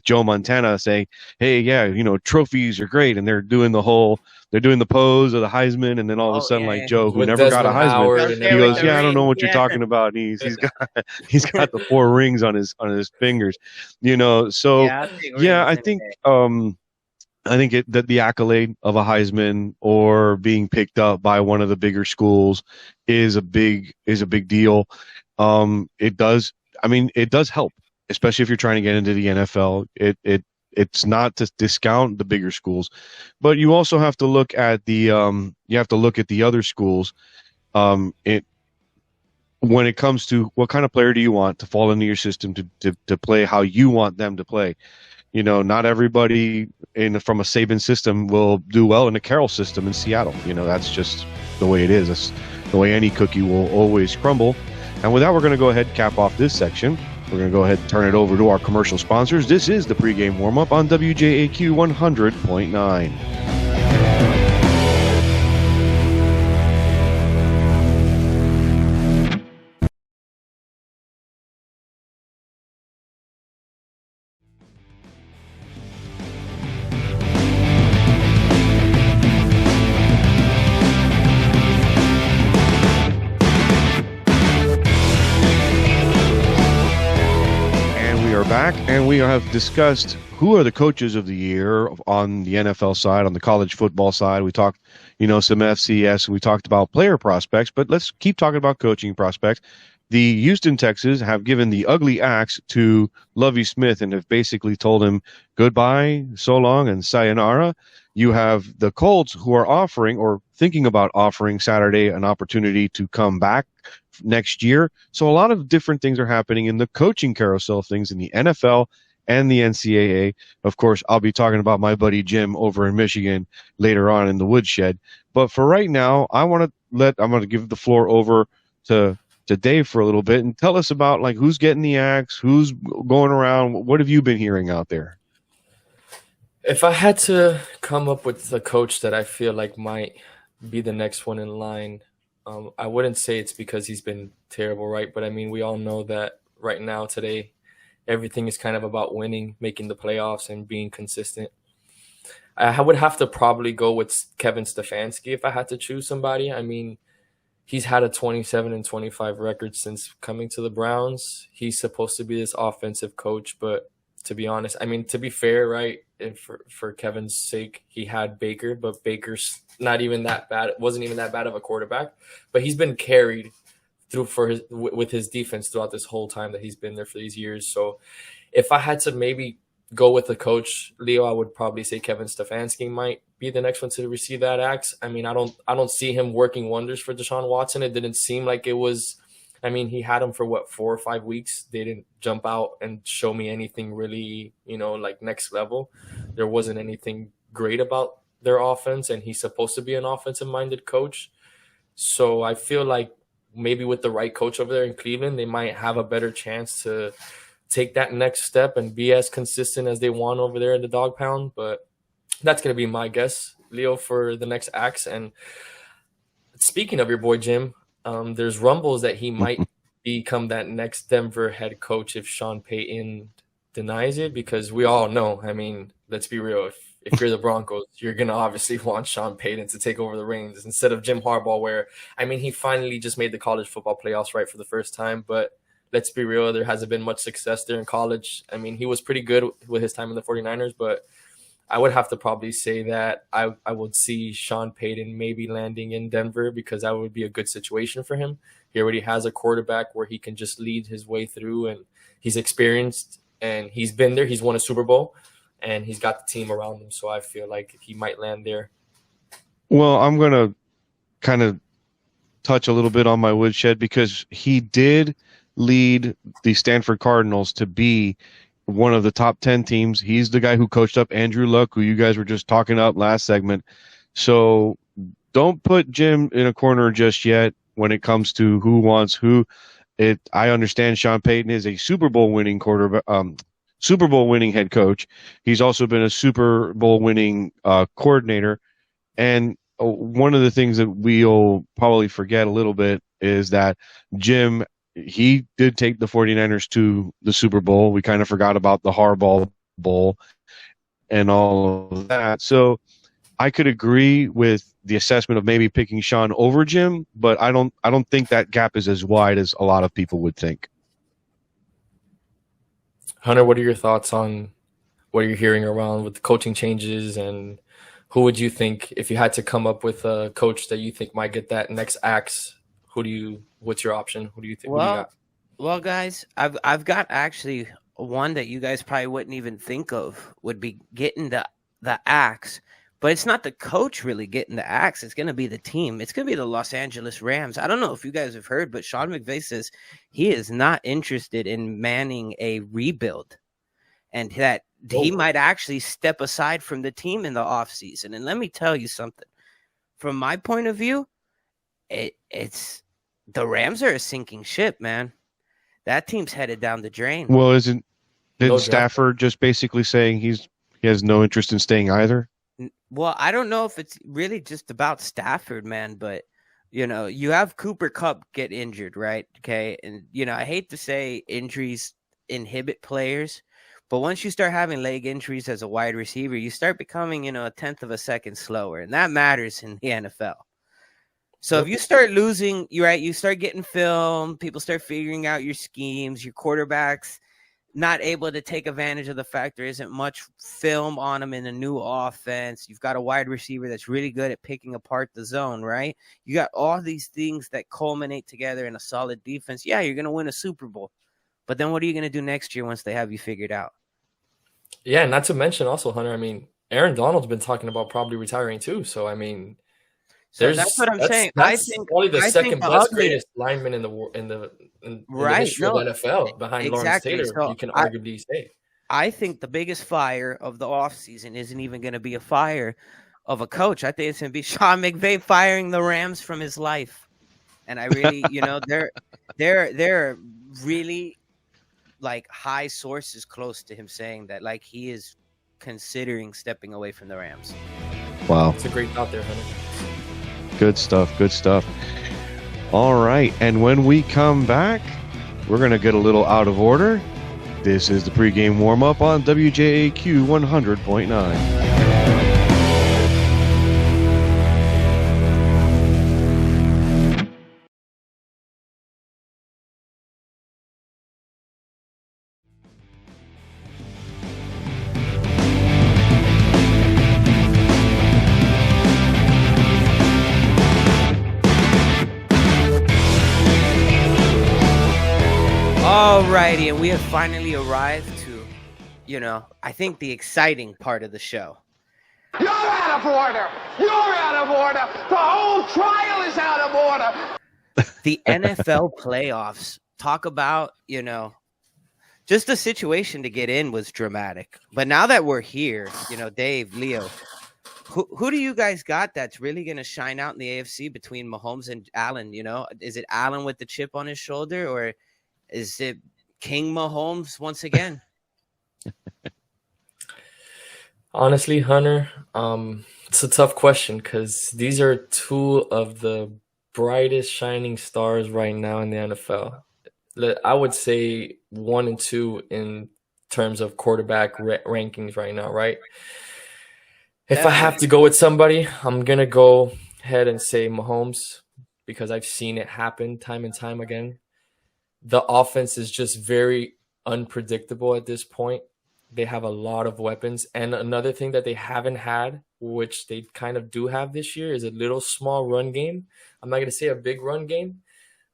Joe Montana saying, "Hey, yeah, trophies are great," and they're doing the pose of the Heisman, and then all of a sudden, Joe, who with never got a Desmond Howard Heisman, and he goes, everything. "Yeah, I don't know what you're talking about." And he's got the 4 rings on his fingers, So I think that the accolade of a Heisman or being picked up by one of the bigger schools is a big deal. It does help, especially if you're trying to get into the NFL. It's not to discount the bigger schools, but you also have to look at the other schools. When it comes to what kind of player do you want to fall into your system to play how you want them to play. Not everybody from a Saban system will do well in a Carroll system in Seattle. That's just the way it is. That's the way any cookie will always crumble. And with that, we're going to go ahead and cap off this section. We're going to go ahead and turn it over to our commercial sponsors. This is the pregame warm-up on WJAQ 100.9. Back, and we have discussed who are the coaches of the year on the NFL side, on the college football side. We talked, some FCS, and we talked about player prospects, but let's keep talking about coaching prospects. The Houston Texans have given the ugly axe to Lovie Smith and have basically told him goodbye, so long, and sayonara. You have the Colts who are offering or thinking about offering Saturday an opportunity to come back next year. So a lot of different things are happening in the coaching carousel of things in the NFL and the NCAA. Of course, I'll be talking about my buddy Jim over in Michigan later on in the woodshed. But for right now, I'm going to give the floor over to Dave for a little bit and tell us about who's getting the axe, who's going around. What have you been hearing out there? If I had to come up with a coach that I feel like might be the next one in line, I wouldn't say it's because he's been terrible, right? But I mean, we all know that right now, today, everything is kind of about winning, making the playoffs, and being consistent. I would have to probably go with Kevin Stefanski if I had to choose somebody. I mean, he's had a 27-25 record since coming to the Browns. He's supposed to be this offensive coach, but to be honest, I mean, to be fair, right, and for Kevin's sake, he had Baker, but Baker's not even that bad. It wasn't even that bad of a quarterback, but he's been carried through with his defense throughout this whole time that he's been there for these years. So if I had to maybe go with the coach, Leo, I would probably say Kevin Stefanski might be the next one to receive that axe. I mean, I don't see him working wonders for Deshaun Watson. It didn't seem like it was. I mean, he had him for 4 or 5 weeks. They didn't jump out and show me anything really, like next level. There wasn't anything great about their offense, and he's supposed to be an offensive-minded coach. So I feel like maybe with the right coach over there in Cleveland, they might have a better chance to take that next step and be as consistent as they want over there in the dog pound. But that's going to be my guess, Leo, for the next acts. And speaking of your boy Jim, there's rumbles that he might become that next Denver head coach if Sean Payton denies it, because we all know, I mean, let's be real, if you're the Broncos, you're going to obviously want Sean Payton to take over the reins instead of Jim Harbaugh, where, I mean, he finally just made the college football playoffs right for the first time, but let's be real, there hasn't been much success there in college. I mean, he was pretty good with his time in the 49ers, but I would have to probably say that I would see Sean Payton maybe landing in Denver, because that would be a good situation for him. He already has a quarterback where he can just lead his way through, and he's experienced and he's been there. He's won a Super Bowl and he's got the team around him. So I feel like he might land there. Well, I'm going to kind of touch a little bit on my woodshed, because he did lead the Stanford Cardinals to be one of the top 10 teams. He's the guy who coached up Andrew Luck, who you guys were just talking up last segment. So don't put Jim in a corner just yet when it comes to who wants who. I understand Sean Payton is a Super Bowl winning Super Bowl winning head coach. He's also been a Super Bowl winning coordinator. And one of the things that we'll probably forget a little bit is that Jim, he did take the 49ers to the Super Bowl. We kind of forgot about the Harbaugh Bowl and all of that. So I could agree with the assessment of maybe picking Sean over Jim, but I don't think that gap is as wide as a lot of people would think. Hunter, what are your thoughts on what you're hearing around with the coaching changes, and who would you think, if you had to come up with a coach that you think might get that next axe, what's your option? Who do you think? Well, guys, I've got actually one that you guys probably wouldn't even think of would be getting the axe, but it's not the coach really getting the axe. It's going to be the team. It's going to be the Los Angeles Rams. I don't know if you guys have heard, but Sean McVay says he is not interested in manning a rebuild, and that he might actually step aside from the team in the offseason. And let me tell you something. From my point of view, it's the Rams are a sinking ship, man. That team's headed down the drain. Well, didn't Stafford just basically saying he has no interest in staying either? Well, I don't know if it's really just about Stafford, man, but, you have Cooper Kupp get injured, right? Okay. And, I hate to say injuries inhibit players, but once you start having leg injuries as a wide receiver, you start becoming, a tenth of a second slower, and that matters in the NFL. So if you start losing, you start getting film, people start figuring out your schemes, your quarterback's not able to take advantage of the fact there isn't much film on him in a new offense. You've got a wide receiver that's really good at picking apart the zone, right? You got all these things that culminate together in a solid defense. Yeah, you're going to win a Super Bowl. But then what are you going to do next year once they have you figured out? Yeah, not to mention also, Hunter, I mean, Aaron Donald's been talking about probably retiring too. So, I mean, that's what I'm saying. I think only the second best greatest lineman in the history of the NFL behind Lawrence Taylor, so you can arguably say. I think the biggest fire of the offseason isn't even going to be a fire of a coach. I think it's going to be Sean McVay firing the Rams from his life. And I really, they're really like high sources close to him saying that like he is considering stepping away from the Rams. Wow. It's a great thought there, Hunter. Good stuff. Good stuff. All right. And when we come back, we're going to get a little out of order. This is the pregame warm-up on WJAQ 100.9. Alrighty, and we have finally arrived to, I think the exciting part of the show. You're out of order! You're out of order! The whole trial is out of order! The NFL playoffs. Talk about, just the situation to get in was dramatic. But now that we're here, Dave, Leo, Who do you guys got that's really going to shine out in the AFC between Mahomes and Allen? You know, is it Allen with the chip on his shoulder, or is it King Mahomes once again? Honestly, Hunter, it's a tough question because these are two of the brightest shining stars right now in the NFL. I would say 1 and 2 in terms of quarterback rankings right now, right? If I have to go with somebody, I'm going to go ahead and say Mahomes because I've seen it happen time and time again. The offense is just very unpredictable at this point. They have a lot of weapons. And another thing that they haven't had, which they kind of do have this year, is a little small run game. I'm not going to say a big run game,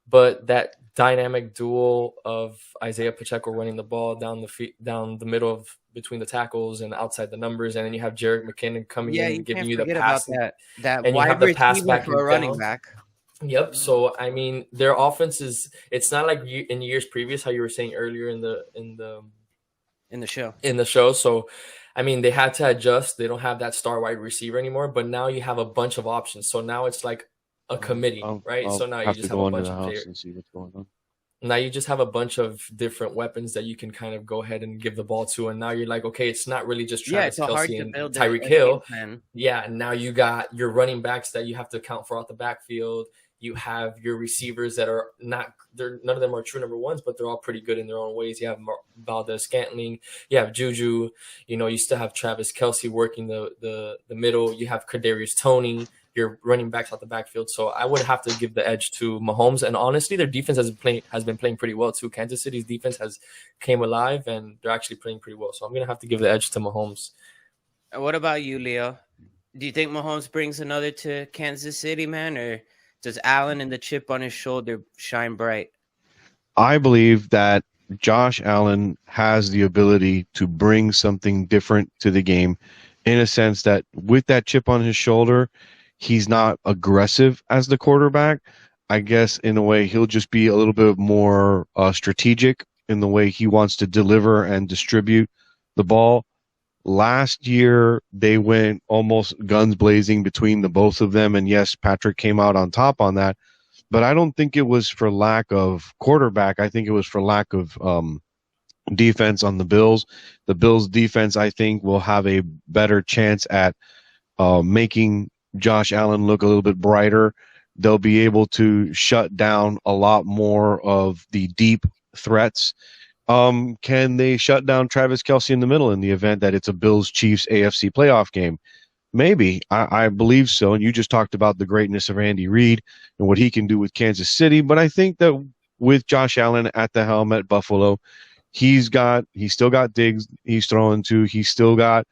but that dynamic duel of Isaiah Pacheco running the ball down the middle of between the tackles and outside the numbers, and then you have Jerick McKinnon coming in and giving you the pass. That and you have the pass back for a running back. Yep. So I mean, their offense it's not like in years previous, how you were saying earlier in the show. So I mean, they had to adjust. They don't have that star wide receiver anymore, but now you have a bunch of options. So now it's like a committee, right? So now you just have a bunch of players and see what's going on. Now you just have a bunch of different weapons that you can kind of go ahead and give the ball to, and now you're like, okay, it's not really just Travis Kelce and Tyreek Hill. Yeah, and now you got your running backs that you have to account for out the backfield. You have your receivers that are none of them are true number ones, but they're all pretty good in their own ways. You have Valdez-Scantling, you have Juju, you still have Travis Kelce working the middle. You have Kadarius Toney, your running backs out the backfield. So I would have to give the edge to Mahomes. And honestly, their defense has been playing pretty well too. Kansas City's defense has came alive, and they're actually playing pretty well. So I'm gonna have to give the edge to Mahomes. What about you, Leo? Do you think Mahomes brings another to Kansas City, man, or does Allen and the chip on his shoulder shine bright? I believe that Josh Allen has the ability to bring something different to the game, in a sense that with that chip on his shoulder, he's not aggressive as the quarterback. I guess in a way he'll just be a little bit more strategic in the way he wants to deliver and distribute the ball. Last year, they went almost guns blazing between the both of them. And yes, Patrick came out on top on that. But I don't think it was for lack of quarterback. I think it was for lack of defense on the Bills. The Bills' defense, I think, will have a better chance at making Josh Allen look a little bit brighter. They'll be able to shut down a lot more of the deep threats. Can they shut down Travis Kelce in the middle in the event that it's a Bills-Chiefs AFC playoff game? Maybe. I believe so. And you just talked about the greatness of Andy Reid and what he can do with Kansas City. But I think that with Josh Allen at the helm at Buffalo, he's still got Diggs he's throwing to. He's still got,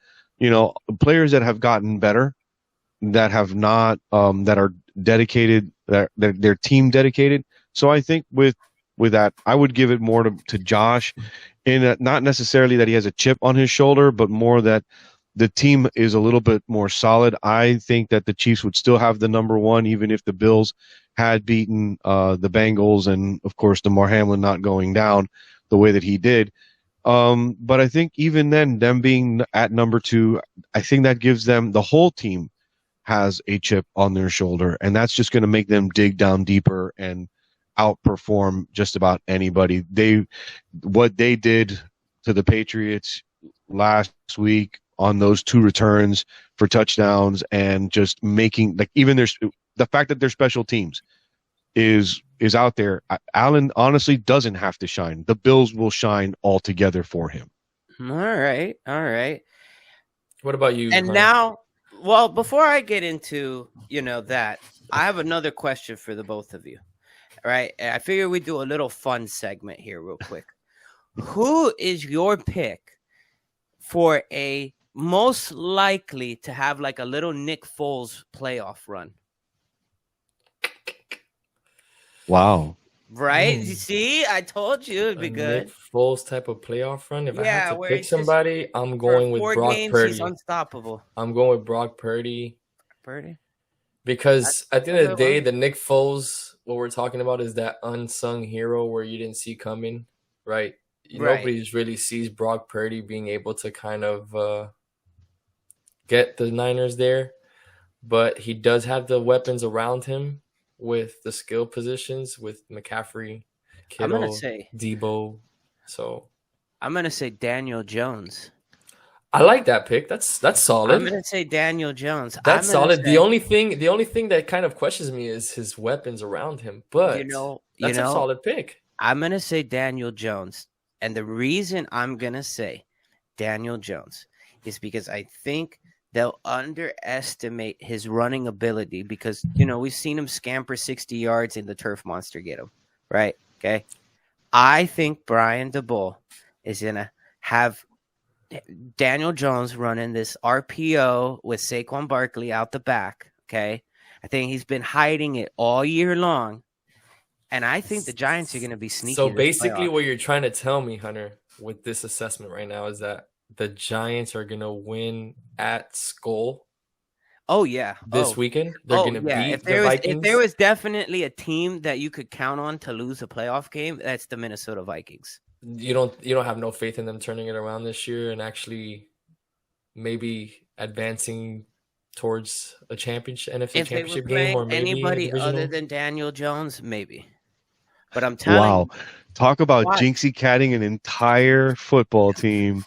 players that have gotten better, that have not, that are dedicated, that they're team dedicated. So I think with that, I would give it more to Josh, in not necessarily that he has a chip on his shoulder, but more that the team is a little bit more solid. I think that the Chiefs would still have the number one, even if the Bills had beaten the Bengals and, of course, DeMar Hamlin not going down the way that he did. But I think even then, them being at number 2, I think that gives them, the whole team has a chip on their shoulder, and that's just going to make them dig down deeper and outperform just about anybody. What they did to the Patriots last week on those 2 returns for touchdowns, and just making, like, even the fact that their special teams is out there. Allen honestly doesn't have to shine. The Bills will shine altogether for him. All right. What about you? And now, well, before I get into that, I have another question for the both of you. All right, I figure we do a little fun segment here real quick. Who is your pick for a most likely to have like a little Nick Foles playoff run? Wow. Right? You see, I told you it'd be good. Nick Foles type of playoff run. If I had to pick somebody, I'm going with Brock Purdy. He's unstoppable. I'm going with Brock Purdy. Because at the end of the day, the Nick Foles, what we're talking about is that unsung hero where you didn't see coming, right? Nobody really sees Brock Purdy being able to kind of get the Niners there, but he does have the weapons around him with the skill positions with McCaffrey, Kittle, Debo. So I'm gonna say Daniel Jones. I like that pick. That's solid. I'm gonna say Daniel Jones. That's solid. The only thing that kind of questions me is his weapons around him. But that's a solid pick. I'm gonna say Daniel Jones, and the reason I'm gonna say Daniel Jones is because I think they'll underestimate his running ability because we've seen him scamper 60 yards in the turf monster get him right. Okay, I think Brian DeBull is gonna have Daniel Jones running this RPO with Saquon Barkley out the back. Okay, I think he's been hiding it all year long, and I think the Giants are going to be sneaky. So basically, what you're trying to tell me, Hunter, with this assessment right now, is that the Giants are going to win at Skull. Oh yeah, this weekend they're going to beat the Vikings. If there was definitely a team that you could count on to lose a playoff game, that's the Minnesota Vikings. You don't have no faith in them turning it around this year and actually maybe advancing towards a championship, NFC championship game, or maybe anybody other than Daniel Jones, maybe. But I'm telling you, talk about jinxie catting an entire football team.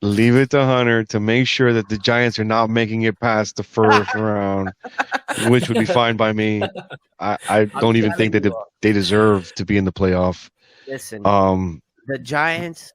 Leave it to Hunter to make sure that the Giants are not making it past the first round, which would be fine by me. I don't even think that they deserve to be in the playoff. Listen, the Giants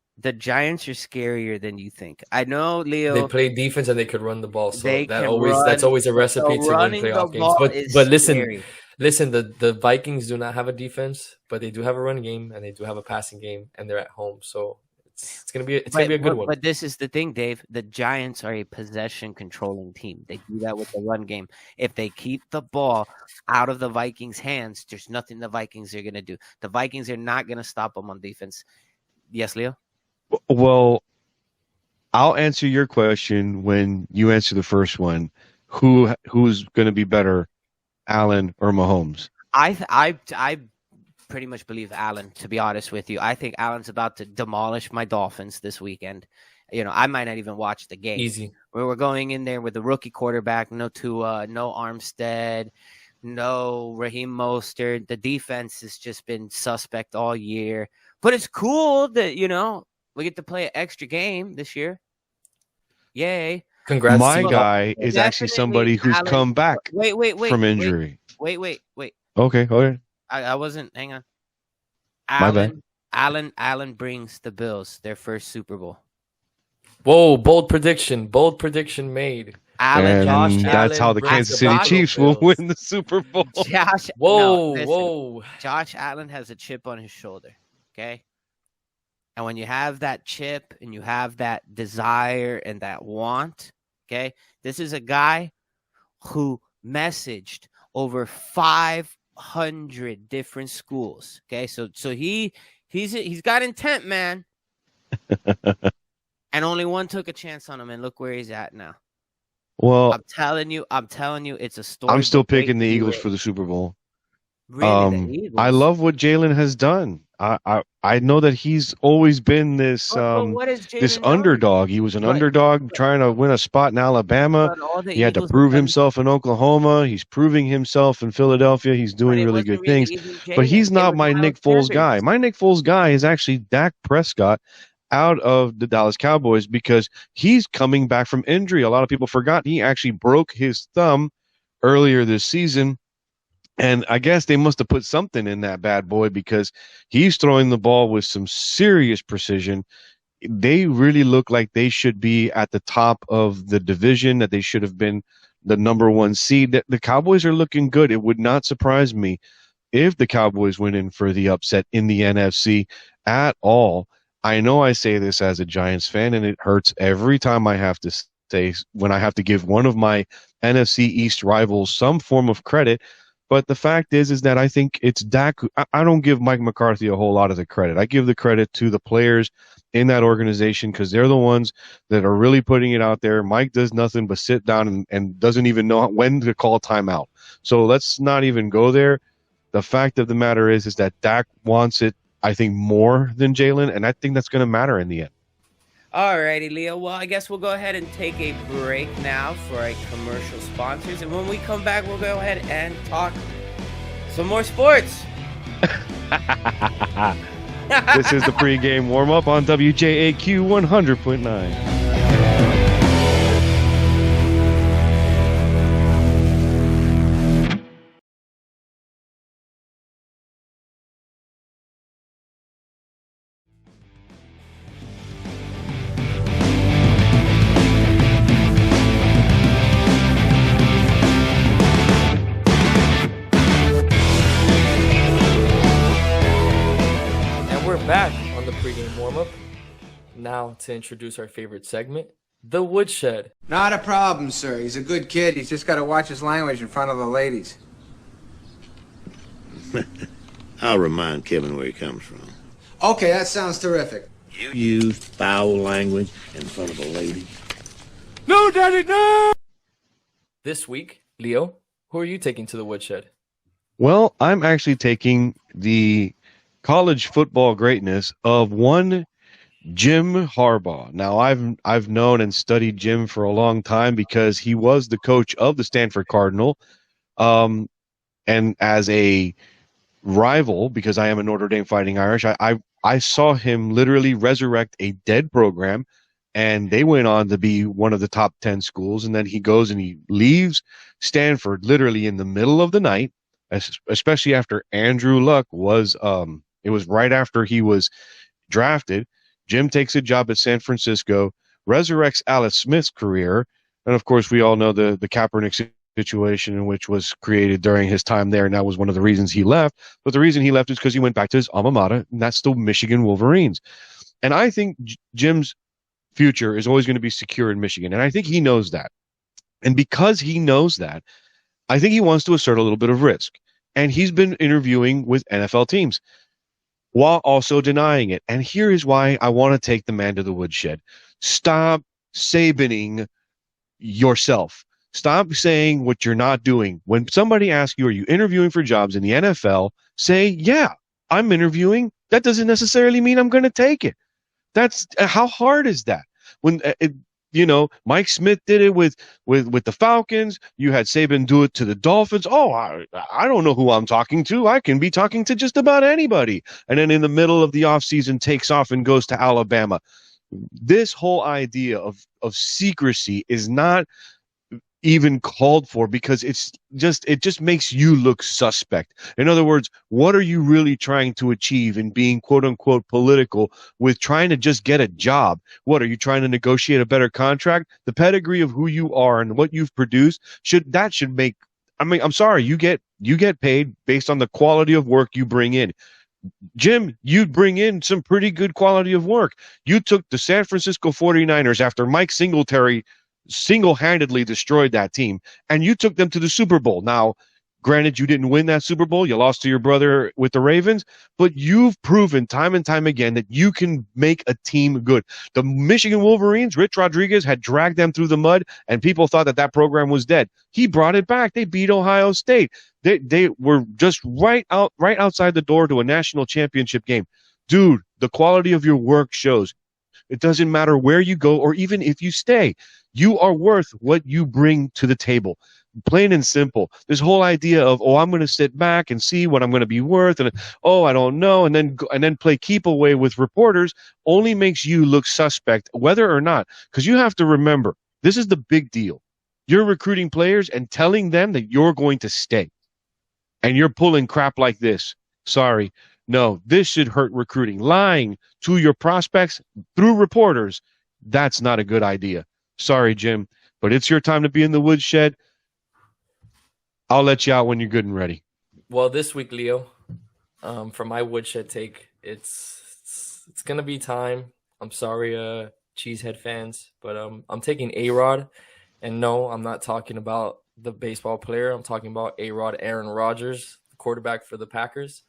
are scarier than you think. I know, Leo. They play defense and they could run the ball, so that's always a recipe to win playoff games. But listen, the Vikings do not have a defense, but they do have a run game and they do have a passing game, and they're at home, so it's gonna be a good one. But this is the thing, Dave. The Giants are a possession controlling team. They do that with the run game. If they keep the ball out of the Vikings' hands, there's nothing the Vikings are gonna do. The Vikings are not gonna stop them on defense. Yes, Leo? Well, I'll answer your question when you answer the first one. Who's going to be better, Allen or Mahomes? I pretty much believe Allen, to be honest with you. I think Allen's about to demolish my Dolphins this weekend. I might not even watch the game. Easy. We're going in there with the rookie quarterback, no Tua, no Armstead, no Raheem Mostert. The defense has just been suspect all year. But it's cool that, we get to play an extra game this year. Yay. Congrats. My guy is actually somebody who's come back from injury. Wait. Okay. I wasn't. Hang on. My bad. Allen brings the Bills their first Super Bowl. Whoa, bold prediction made. That's how the Kansas City Chiefs will win the Super Bowl. Whoa. Josh Allen has a chip on his shoulder. Okay. And when you have that chip and you have that desire and that want, okay, this is a guy who messaged over 500 different schools. Okay, so he's got intent, man. And only one took a chance on him, and look where he's at now. Well, I'm telling you, it's a story. I'm still picking the Eagles for the Super Bowl. Really, the Eagles? I love what Jalen has done. I know that he's always been this this underdog. He was an underdog trying to win a spot in Alabama. He had to prove himself in Oklahoma. He's proving himself in Philadelphia. He's doing really good things. But he's not my Nick Foles guy. My Nick Foles guy is actually Dak Prescott out of the Dallas Cowboys because he's coming back from injury. A lot of people forgot he actually broke his thumb earlier this season. And I guess they must have put something in that bad boy because he's throwing the ball with some serious precision. They really look like they should be at the top of the division, that they should have been the number one seed. The Cowboys are looking good. It would not surprise me if the Cowboys went in for the upset in the NFC at all. I know I say this as a Giants fan, and it hurts every time I have to say when I have to give one of my NFC East rivals some form of credit. But the fact is that I think it's Dak. I don't give Mike McCarthy a whole lot of the credit. I give the credit to the players in that organization because they're the ones that are really putting it out there. Mike does nothing but sit down and doesn't even know when to call timeout. So let's not even go there. The fact of the matter is that Dak wants it, I think, more than Jalen, and I think that's going to matter in the end. Alrighty, Leo. Well, I guess we'll go ahead and take a break now for our commercial sponsors. And when we come back, we'll go ahead and talk some more sports. This is the pregame warm-up on WJAQ 100.9. Back on the pregame warm-up. Now to introduce our favorite segment, the woodshed. Not a problem, sir. He's a good kid. He's just got to watch his language in front of the ladies. I'll remind Kevin where he comes from. Okay, that sounds terrific. You used foul language in front of a lady? No, Daddy, no! This week, Leo, who are you taking to the woodshed? Well, I'm actually taking the college football greatness of one Jim Harbaugh. Now, I've known and studied Jim for a long time because he was the coach of the Stanford Cardinal, and as a rival, because I am a Notre Dame Fighting Irish, I saw him literally resurrect a dead program, and they went on to be one of the top 10 schools. And then he goes and he leaves Stanford literally in the middle of the night, especially after Andrew Luck was it was right after he was drafted. Jim takes a job at San Francisco, resurrects Alex Smith's career, and of course we all know the Kaepernick situation in which was created during his time there, and that was one of the reasons he left. But the reason he left is because he went back to his alma mater, and that's the Michigan Wolverines. And I think Jim's future is always going to be secure in Michigan, and I think he knows that. And because he knows that, I think he wants to assert a little bit of risk. And he's been interviewing with NFL teams while also denying it. And here is why I want to take the man to the woodshed. Stop Sabaning yourself. Stop saying what you're not doing. When somebody asks you, are you interviewing for jobs in the NFL? Say, yeah, I'm interviewing. That doesn't necessarily mean I'm going to take it. That's how hard is that? When Mike Smith did it with the Falcons. You had Saban do it to the Dolphins. Oh, I don't know who I'm talking to. I can be talking to just about anybody. And then in the middle of the offseason takes off and goes to Alabama. This whole idea of secrecy is not even called for, because it just makes you look suspect. In other words, what are you really trying to achieve in being quote unquote political with trying to just get a job? What are you trying to negotiate a better contract? The pedigree of who you are and what you've produced should make, I'm sorry, you get paid based on the quality of work you bring in. Jim, you bring in some pretty good quality of work. You took the San Francisco 49ers after Mike Singletary single-handedly destroyed that team, and you took them to the Super Bowl. Now, granted, you didn't win that Super Bowl. You lost to your brother with the Ravens, but you've proven time and time again that you can make a team good. The Michigan Wolverines, Rich Rodriguez had dragged them through the mud, and people thought that program was dead. He brought it back. They beat Ohio State. They were just right outside the door to a national championship game. Dude, the quality of your work shows. It doesn't matter where you go or even if you stay. You are worth what you bring to the table. Plain and simple. This whole idea of, I'm going to sit back and see what I'm going to be worth, and I don't know, and then play keep away with reporters only makes you look suspect, whether or not. Because you have to remember, this is the big deal. You're recruiting players and telling them that you're going to stay, and you're pulling crap like this. Sorry. No, this should hurt recruiting. Lying to your prospects through reporters, that's not a good idea. Sorry, Jim, but it's your time to be in the woodshed. I'll let you out when you're good and ready. Well, this week, Leo, for my woodshed take, it's gonna be time. I'm sorry, Cheesehead fans, but I'm taking A-Rod, and no, I'm not talking about the baseball player. I'm talking about A-Rod, Aaron Rodgers, the quarterback for the Packers.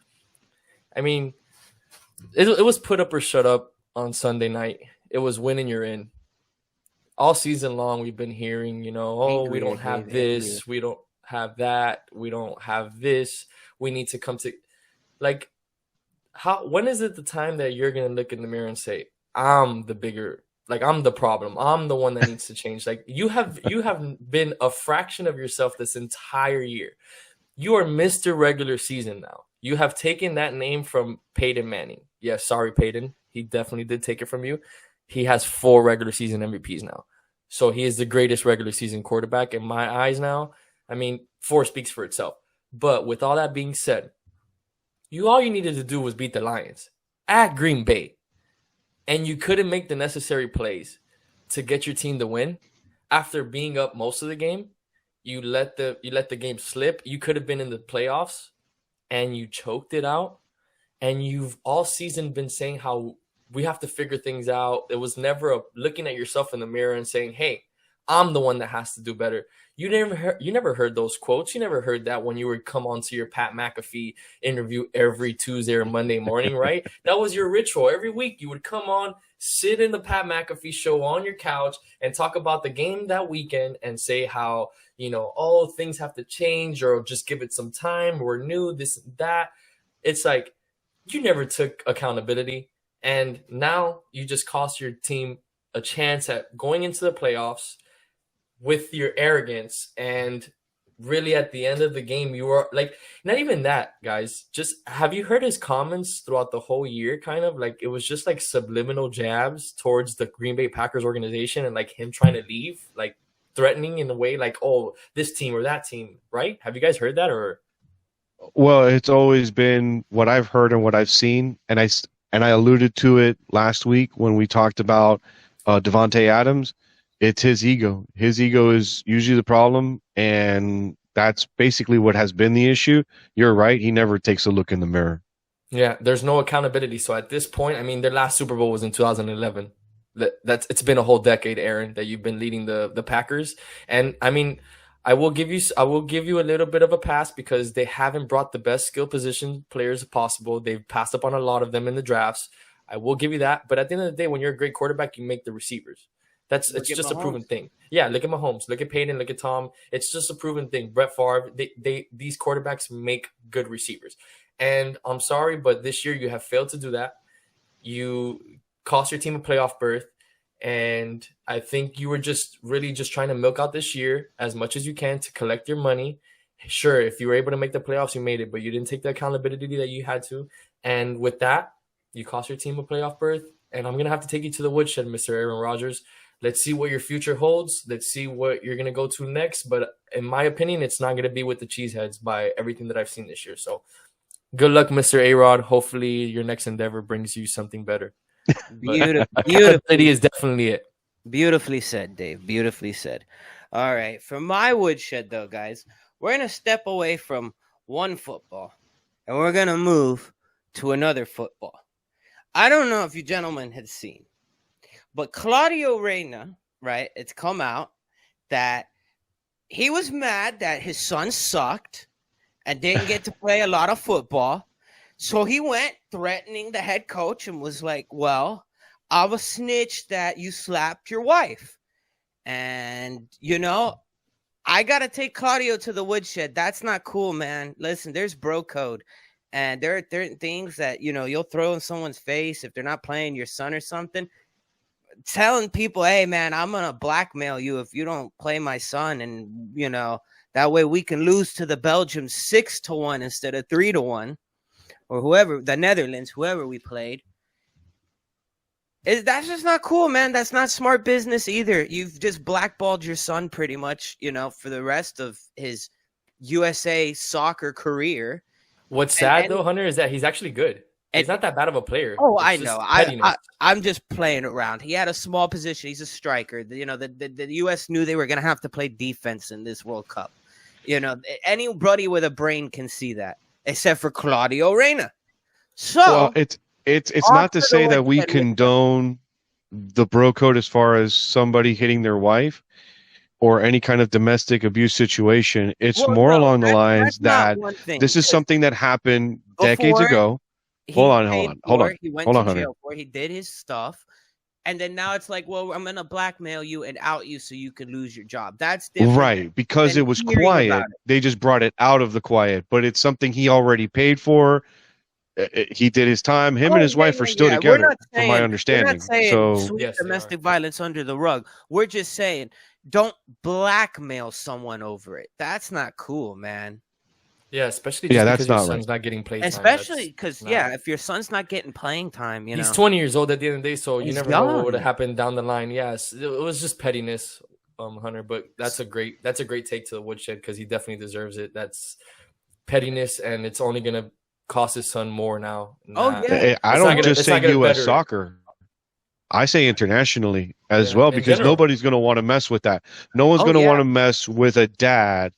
I mean, it was put up or shut up on Sunday night. It was win and you're in. All season long, we've been hearing, we don't have this, we don't have that, we don't have this. We need to come to, when is it the time that you're going to look in the mirror and say, I'm the bigger Like, I'm the problem. I'm the one that needs to change. Like, you have been a fraction of yourself this entire year. You are Mr. Regular Season now. You have taken that name from Peyton Manning. Yeah, sorry, Peyton. He definitely did take it from you. He has 4 regular season MVPs now. So he is the greatest regular season quarterback in my eyes now. I mean, 4 speaks for itself. But with all that being said, all you needed to do was beat the Lions at Green Bay. And you couldn't make the necessary plays to get your team to win. After being up most of the game, you let the game slip. You could have been in the playoffs, and you choked it out. And you've all season been saying how we have to figure things out. It was never looking at yourself in the mirror and saying, hey, I'm the one that has to do better. You never heard those quotes. You never heard that when you would come onto your Pat McAfee interview every Tuesday or Monday morning, right? That was your ritual. Every week you would come on, sit in the Pat McAfee show on your couch and talk about the game that weekend and say how, things have to change or just give it some time. We're new, this and that. It's like you never took accountability. And now you just cost your team a chance at going into the playoffs with your arrogance. And really at the end of the game, you were like, not even that, guys. Just have you heard his comments throughout the whole year? Kind of like it was just like subliminal jabs towards the Green Bay Packers organization and like him trying to leave, like threatening in a way like, oh, this team or that team, right? Have you guys heard that? Or Well, it's always been what I've heard and what I've seen, and I alluded to it last week when we talked about Devontae Adams. It's his ego. His ego is usually the problem, and that's basically what has been the issue. You're right. He never takes a look in the mirror. Yeah, there's no accountability. So at this point, I mean, their last Super Bowl was in 2011. It's been a whole decade, Aaron, that you've been leading the Packers. And I mean, I will give you a little bit of a pass because they haven't brought the best skill position players possible. They've passed up on a lot of them in the drafts. I will give you that. But at the end of the day, when you're a great quarterback, you make the receivers. It's just a proven thing. Yeah, look at Mahomes, look at Peyton, look at Tom. It's just a proven thing. Brett Favre, these quarterbacks make good receivers. And I'm sorry, but this year you have failed to do that. You cost your team a playoff berth. And I think you were just really just trying to milk out this year as much as you can to collect your money. Sure, if you were able to make the playoffs, you made it, but you didn't take the accountability that you had to. And with that, you cost your team a playoff berth. And I'm going to have to take you to the woodshed, Mr. Aaron Rodgers. Let's see what your future holds. Let's see what you're going to go to next. But in my opinion, it's not going to be with the Cheeseheads by everything that I've seen this year. So good luck, Mr. A-Rod. Hopefully your next endeavor brings you something better. Beautifully is definitely it. Beautifully said, Dave. Beautifully said. All right. For my woodshed, though, guys, we're going to step away from one football and we're going to move to another football. I don't know if you gentlemen had seen, but Claudio Reyna, right, it's come out that he was mad that his son sucked and didn't get to play a lot of football. So he went threatening the head coach and was like, well, I was snitched that you slapped your wife. And, I got to take Claudio to the woodshed. That's not cool, man. Listen, there's bro code. And there are things that, you'll throw in someone's face if they're not playing your son or something. Telling people, hey, man, I'm going to blackmail you if you don't play my son. And, that way we can lose to the Belgians 6-1 instead of 3-1. Or whoever, the Netherlands, whoever we played. That's just not cool, man. That's not smart business either. You've just blackballed your son pretty much, for the rest of his USA soccer career. What's sad, though, Hunter, is that he's actually good. He's not that bad of a player. Oh, I know. I'm just playing around. He had a small position. He's a striker. The U.S. knew they were going to have to play defense in this World Cup. Anybody with a brain can see that, except for Claudio Reyna. So well, it's not to say that we condone the bro code as far as somebody hitting their wife or any kind of domestic abuse situation. It's along the lines that this is something that happened decades ago. Hold on. He went to jail before he did his stuff. And then now it's like, well, I'm going to blackmail you and out you so you can lose your job. That's different. Right, because it was quiet. They just brought it out of the quiet. But it's something he already paid for. he did his time. Him and his wife are still together, from my understanding. We're not saying So sweep Yes, they domestic violence under the rug. We're just saying don't blackmail someone over it. That's not cool, man. Yeah, especially just that's because your not son's not getting playing time. Especially because, not- if your son's not getting playing time, he's 20 years old at the end of the day, so you He's never know what young. would have happened down the line. Yes, it was just pettiness, Hunter. But that's a great take to the woodshed because he definitely deserves it. That's pettiness, and it's only gonna cost his son more now. I don't just say U.S. soccer. I say internationally as well, because nobody's going to want to mess with that. No one's going to want to mess with a dad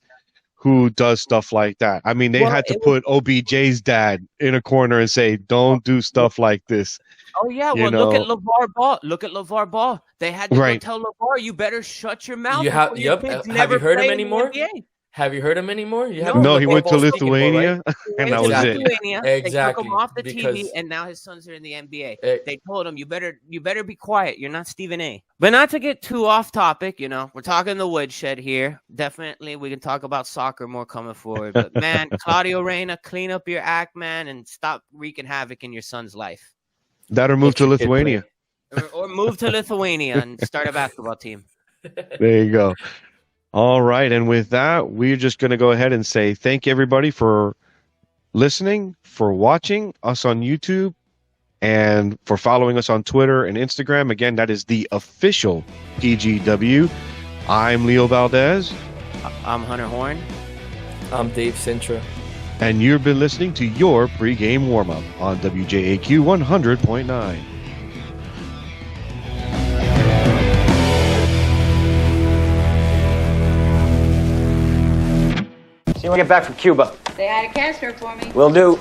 who does stuff like that. I mean, they had to put OBJ's dad in a corner and say, don't do stuff like this. Oh, yeah. Well, look at LeVar Ball. Look at LeVar Ball. They had to go tell LeVar, you better shut your mouth. Have you heard him anymore? Have you heard him anymore? No, he went to Lithuania, and that was it. Exactly. They took him off the TV, and now his sons are in the NBA. They told him, you better be quiet. You're not Stephen A. But not to get too off topic, we're talking the woodshed here. Definitely, we can talk about soccer more coming forward. But, man, Claudio Reyna, clean up your act, man, and stop wreaking havoc in your son's life. That or move to Lithuania. Or move to Lithuania and start a basketball team. There you go. All right. And with that, we're just going to go ahead and say thank you, everybody, for listening, for watching us on YouTube, and for following us on Twitter and Instagram. Again, that is the official PGW. I'm Leo Valdez. I'm Hunter Horn. I'm Dave Sintra. And you've been listening to your pregame warm-up on WJAQ 100.9. See you when I get back from Cuba. Say hi to Castro for me. Will do.